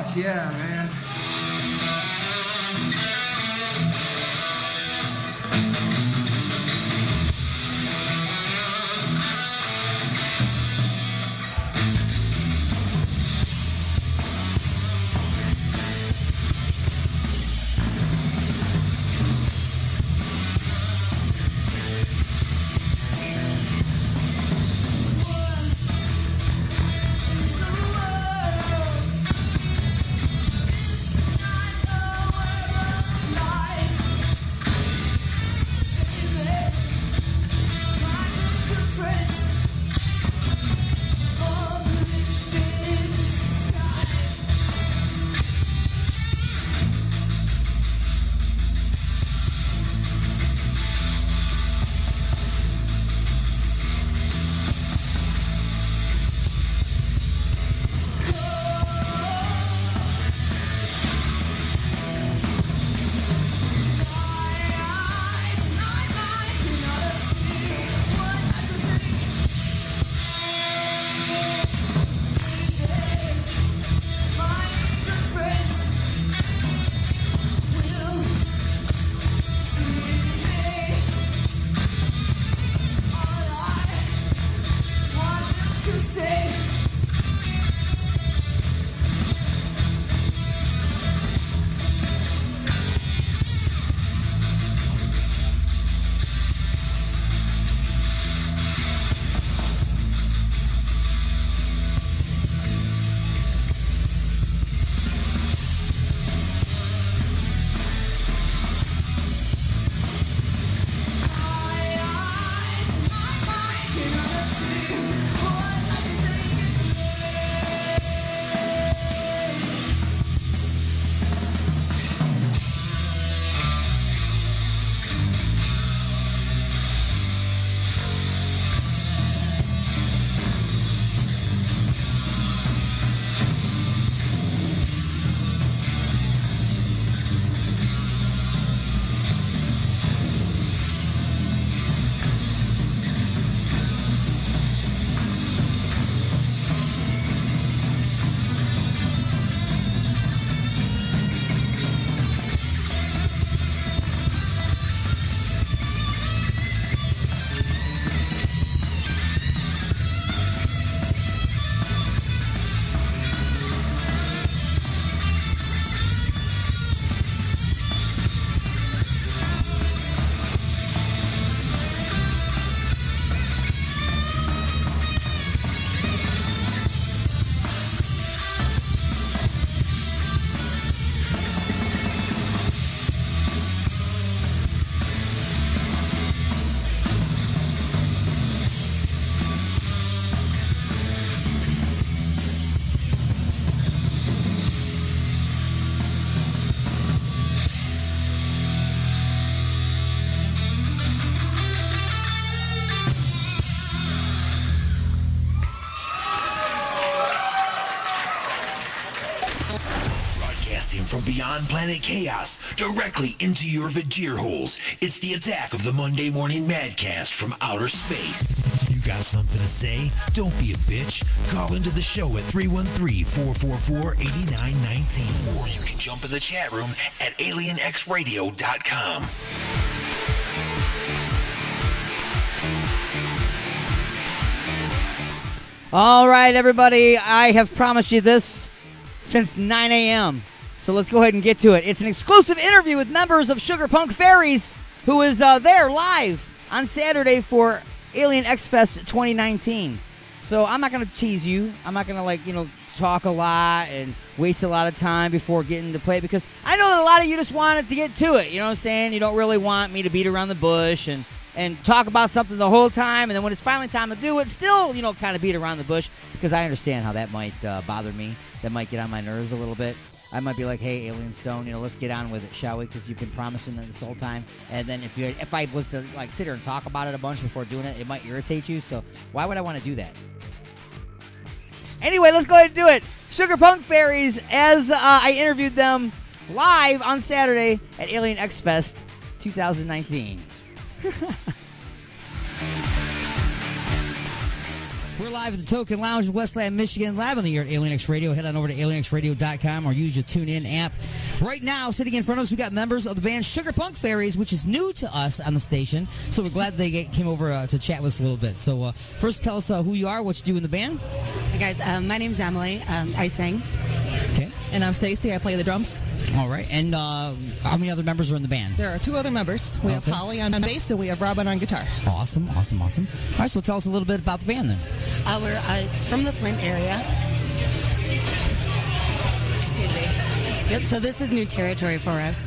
Fuck yeah, man. From beyond planet chaos, directly into your Vajir holes, it's the attack of the Monday Morning Madcast from outer space. You got something to say? Don't be a bitch. Call into the show at 313-444-8919. Or you can jump in the chat room at alienxradio.com. All right, everybody. I have promised you this since 9 a.m., so let's go ahead and get to it. It's an exclusive interview with members of Sugar Punk Fairies, who is there live on Saturday for Alien X Fest 2019. So I'm not going to tease you. I'm not going to, talk a lot and waste a lot of time before getting to play it, because I know that a lot of you just wanted to get to it. You know what I'm saying? You don't really want me to beat around the bush and talk about something the whole time, and then when it's finally time to do it, still, kind of beat around the bush, because I understand how that might bother me. That might get on my nerves a little bit. I might be like, hey, Alien Stone, let's get on with it, shall we? Because you've been promising it this whole time. And then if I was to sit here and talk about it a bunch before doing it, it might irritate you. So why would I want to do that? Anyway, let's go ahead and do it. Sugar Punk Fairies, as I interviewed them live on Saturday at Alien X Fest 2019. We're live at the Token Lounge in Westland, Michigan, live on the air at Alien X Radio. Head on over to alienxradio.com or use your TuneIn app. Right now, sitting in front of us, we got members of the band Sugar Punk Fairies, which is new to us on the station. So we're glad they came over to chat with us a little bit. So first, tell us who you are, what you do in the band. Hey guys, my name's Emily. I sing. Okay. And I'm Stacy. I play the drums. All right. And how many other members are in the band? There are 2 other members. We have Holly on bass and we have Robin on guitar. Awesome. All right, so tell us a little bit about the band then. We're from the Flint area. Excuse me. Yep, so this is new territory for us.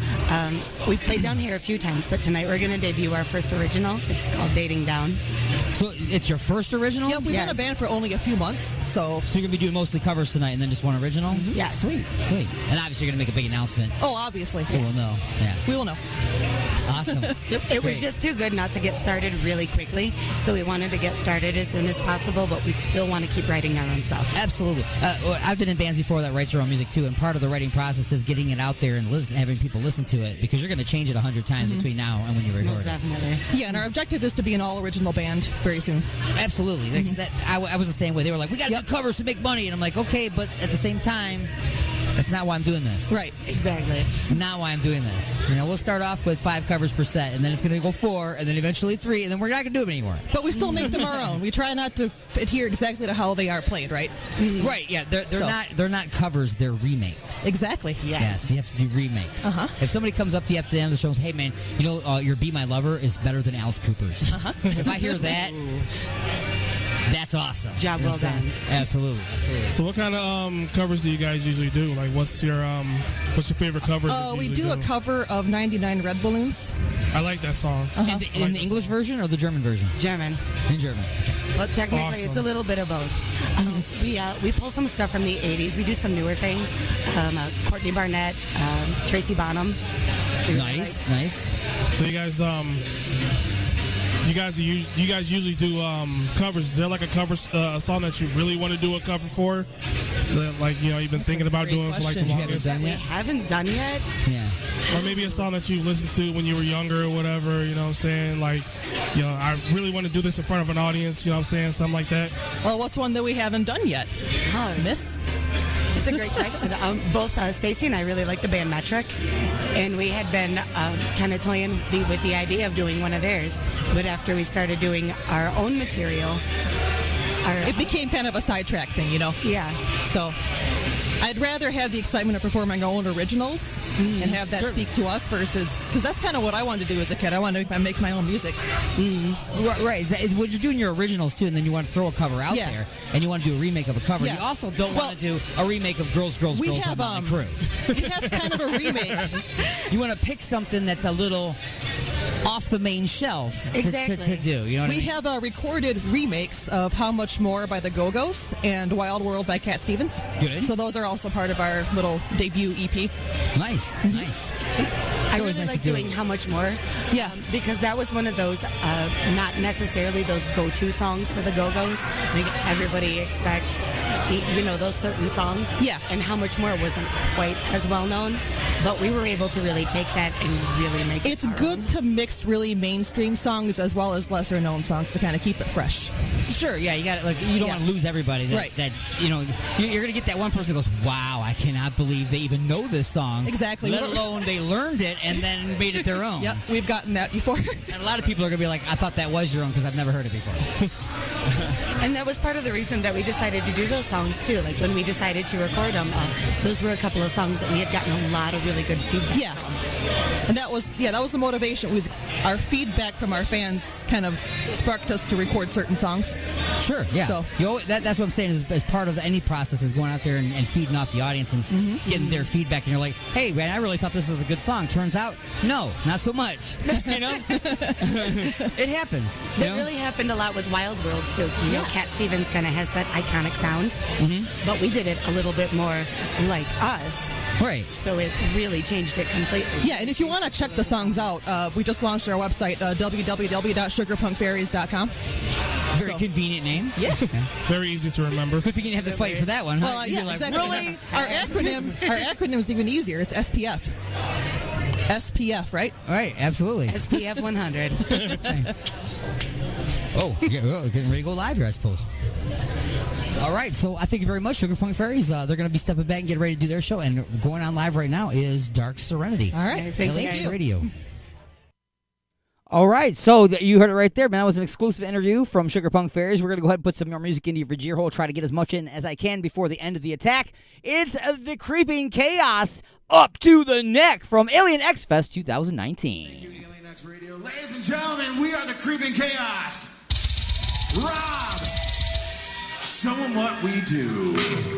We've played down here a few times, but tonight we're going to debut our first original. It's called Dating Down. So it's your first original? Yeah, we've been a band for only a few months, so you're going to be doing mostly covers tonight and then just one original? Mm-hmm. Yeah. Sweet. And obviously you're going to make a big announcement. Oh, obviously. So we'll know. Yeah. We will know. Awesome. It was just too good not to get started really quickly, so we wanted to get started as soon as possible, but we still want to keep writing our own stuff. Absolutely. I've been in bands before that writes their own music too, and part of the writing process is getting it out there and having people listen to it, because you're going to change it 100 times between now and when you record Most definitely. Yeah, and our objective is to be an all-original band very soon. Absolutely. I was the same way. They were like, we got to do covers to make money, and I'm like, okay, but at the same time, that's not why I'm doing this. Right. Exactly. It's not why I'm doing this. We'll start off with 5 covers per set, and then it's going to go 4, and then eventually 3, and then we're not going to do them anymore. But we still make them our own. We try not to adhere exactly to how they are played, right? Right. Yeah. They're not covers. They're remakes. Exactly. Yeah. So you have to do remakes. If somebody comes up to you after the end of the show and says, "Hey, man, your Be My Lover is better than Alice Cooper's," if I hear that. That's awesome. Job well done. Absolutely. So what kind of covers do you guys usually do? Like, what's your favorite cover? We do a cover of 99 Red Balloons. I like that song. In the English version or the German version? German. In German. Well, technically, it's a little bit of both. We pull some stuff from the 80s. We do some newer things. Courtney Barnett, Tracy Bonham. Nice. So you guys usually do covers. Is there like a cover a song that you really want to do a cover for? That, like, you've been thinking about doing for like the longest? We haven't done yet. Yeah. Or maybe a song that you listened to when you were younger or whatever, you know what I'm saying? Like, I really want to do this in front of an audience, you know what I'm saying? Something like that. Well, what's one that we haven't done yet? Miss? It's a great question. Both Stacy and I really like the band Metric, and we had been kind of toying with the idea of doing one of theirs, but after we started doing our own material, it became kind of a sidetrack thing, Yeah. So I'd rather have the excitement of performing our own originals and have that speak to us versus, because that's kind of what I wanted to do as a kid. I wanted to make my own music. Right. When you're doing your originals too, and then you want to throw a cover out there, and you want to do a remake of a cover, you also don't want to do a remake of Girls, Girls, we Girls have, by Motley Crue. We have kind of a remake. You want to pick something that's a little off the main shelf to do. You know what we have recorded remakes of How Much More by the Go-Go's and Wild World by Cat Stevens. Good. So those are also part of our little debut EP. Nice. I really like doing How Much More. Yeah. Because that was one of those, not necessarily those go-to songs for the Go-Go's. I think everybody expects, those certain songs. Yeah. And How Much More wasn't quite as well known. But we were able to really take that and really make it. It's good to mix really mainstream songs as well as lesser known songs to kind of keep it fresh. Sure, yeah, you got it. Like, you don't want to lose everybody. That you're going to get that one person who goes, "Wow, I cannot believe they even know this song." Exactly. Let alone they learned it and then made it their own. Yep, we've gotten that before. And a lot of people are going to be like, "I thought that was your own because I've never heard it before." And that was part of the reason that we decided to do those songs too. Like when we decided to record them, those were a couple of songs that we had gotten a lot of really good feedback. Yeah. And that was the motivation. It was our feedback from our fans kind of sparked us to record certain songs. Sure, yeah. So that's what I'm saying is as part of any process is going out there and feeding off the audience and getting their feedback. And you're like, "Hey, man, I really thought this was a good song. Turns out, no, not so much." It happens. That really happened a lot with Wild World too. Cat Stevens kind of has that iconic sound, but we did it a little bit more like us. Right. So it really changed it completely. Yeah, and if you want to check the songs out, we just launched our website, www.sugarpunkfairies.com. Very convenient name. Yeah. Very easy to remember. Good thing you didn't have to fight for that one, huh? Well, yeah, exactly. Really? Our acronym is even easier. It's SPF. SPF, right? All right, absolutely. SPF 100. Oh, yeah, getting ready to go live here, I suppose. All right, so I thank you very much, Sugar Punk Fairies. They're going to be stepping back and getting ready to do their show, and going on live right now is Dark Serenity. All right, thank you. Radio. All right, so you heard it right there, man. That was an exclusive interview from Sugar Punk Fairies. We're going to go ahead and put some more music into your Vajir hole, try to get as much in as I can before the end of the attack. It's the Creeping Chaos Up to the Neck from Alien X Fest 2019. Thank you, Alien X Radio. Ladies and gentlemen, we are the Creeping Chaos. Rob, show them what we do.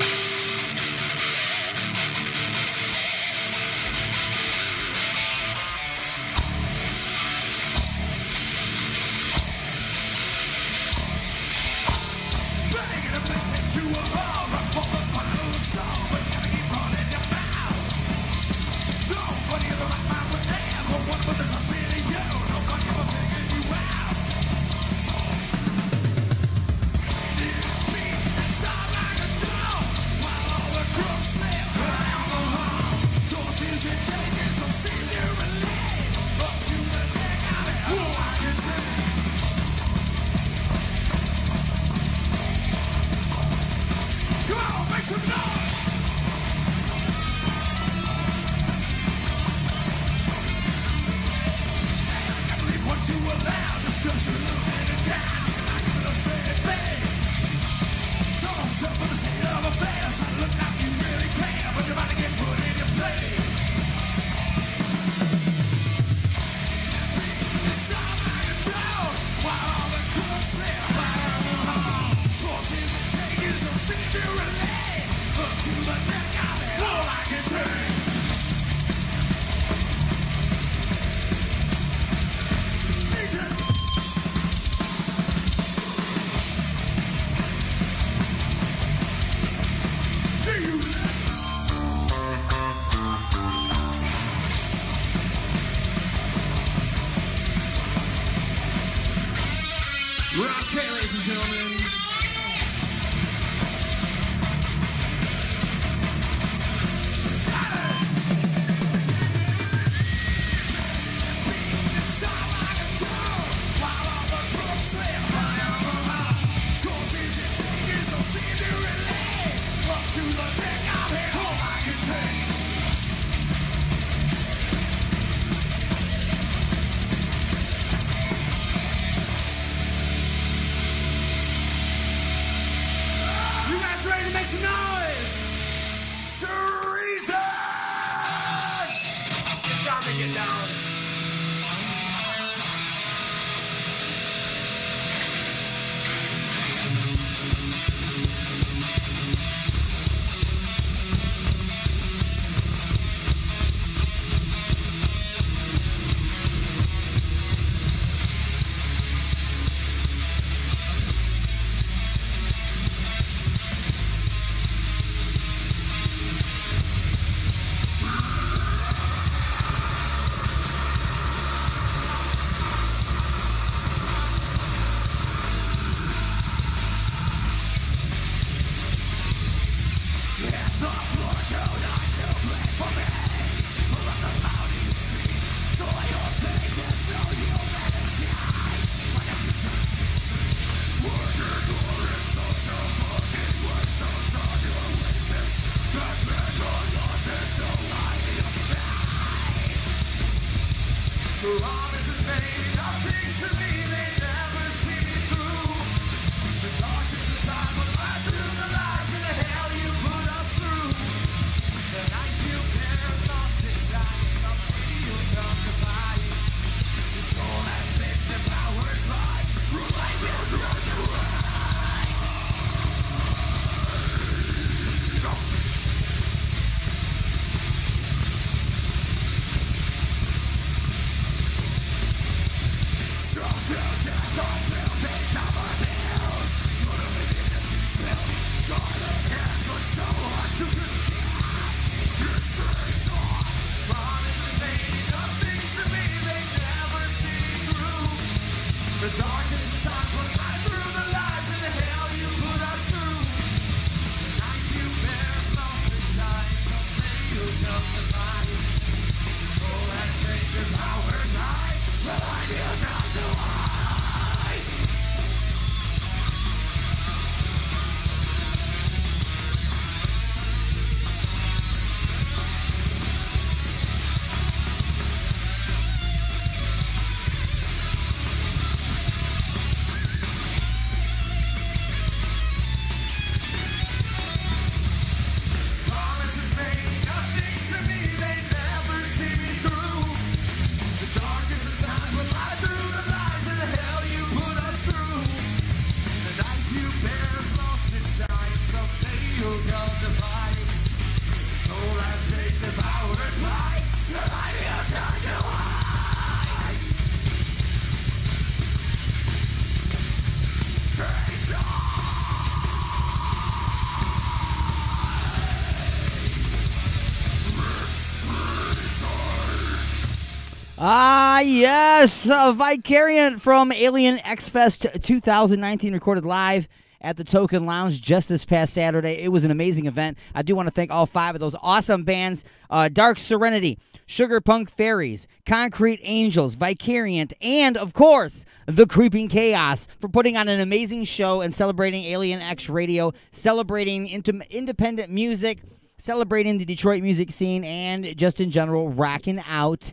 Ah, yes. Vicariant from Alien X-Fest 2019, recorded live at the Token Lounge just this past Saturday. It was an amazing event. I do want to thank all 5 of those awesome bands, Dark Serenity, Sugar Punk Fairies, Concrete Angels, Vicariant, and, of course, The Creeping Chaos for putting on an amazing show and celebrating Alien X Radio, celebrating independent music, celebrating the Detroit music scene, and just in general, rocking out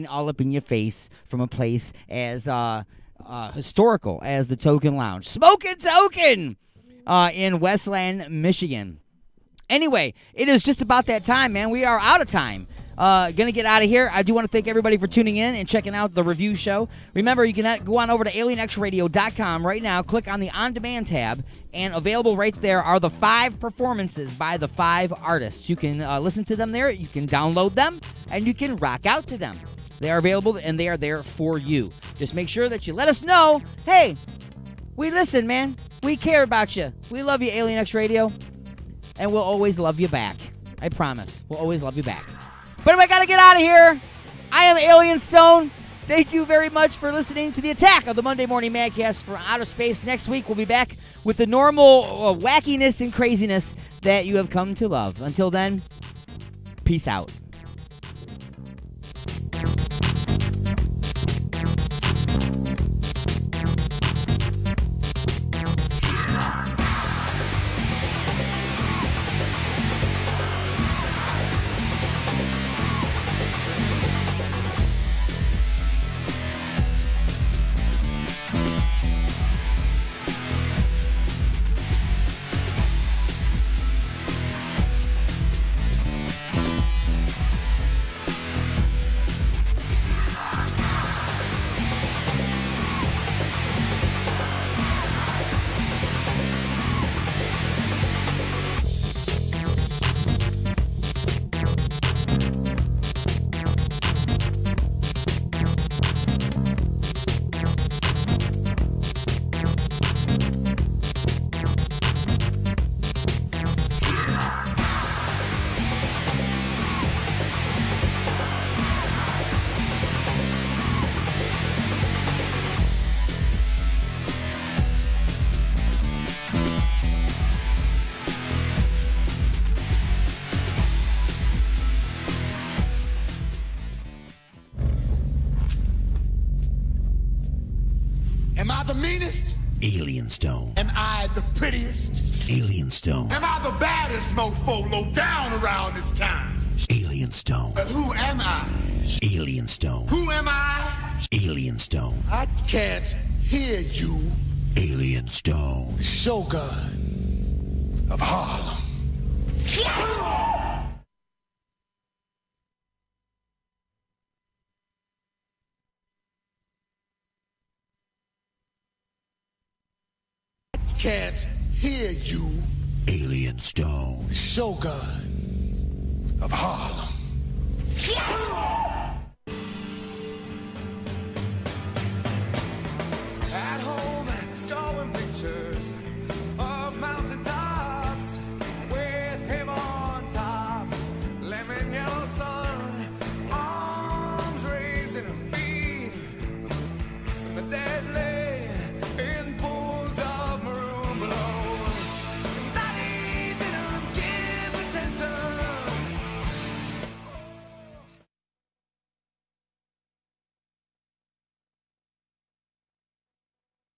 all up in your face from a place as historical as the Token Lounge. Smokin' Token in Westland, Michigan. Anyway, it is just about that time, man. We are out of time. Gonna get out of here. I do want to thank everybody for tuning in and checking out the review show. Remember, you can go on over to alienxradio.com right now, click on the On Demand tab, and available right there are the 5 performances by the 5 artists. You can listen to them there, you can download them, and you can rock out to them. They are available, and they are there for you. Just make sure that you let us know, hey, we listen, man. We care about you. We love you, Alien X Radio, and we'll always love you back. I promise. We'll always love you back. But anyway, I got to get out of here. I am Alien Stone. Thank you very much for listening to the Attack of the Monday Morning Madcast from outer space. Next week, we'll be back with the normal wackiness and craziness that you have come to love. Until then, peace out. Am I the meanest? Alien Stone. Am I the prettiest? Alien Stone. Am I the baddest mofo low down around this town? Alien Stone. But who am I? Alien Stone. Who am I? Alien Stone. I can't hear you. Alien Stone. The Shogun of Harlem. Can't hear you. Alien Stone. The Shogun of Harlem.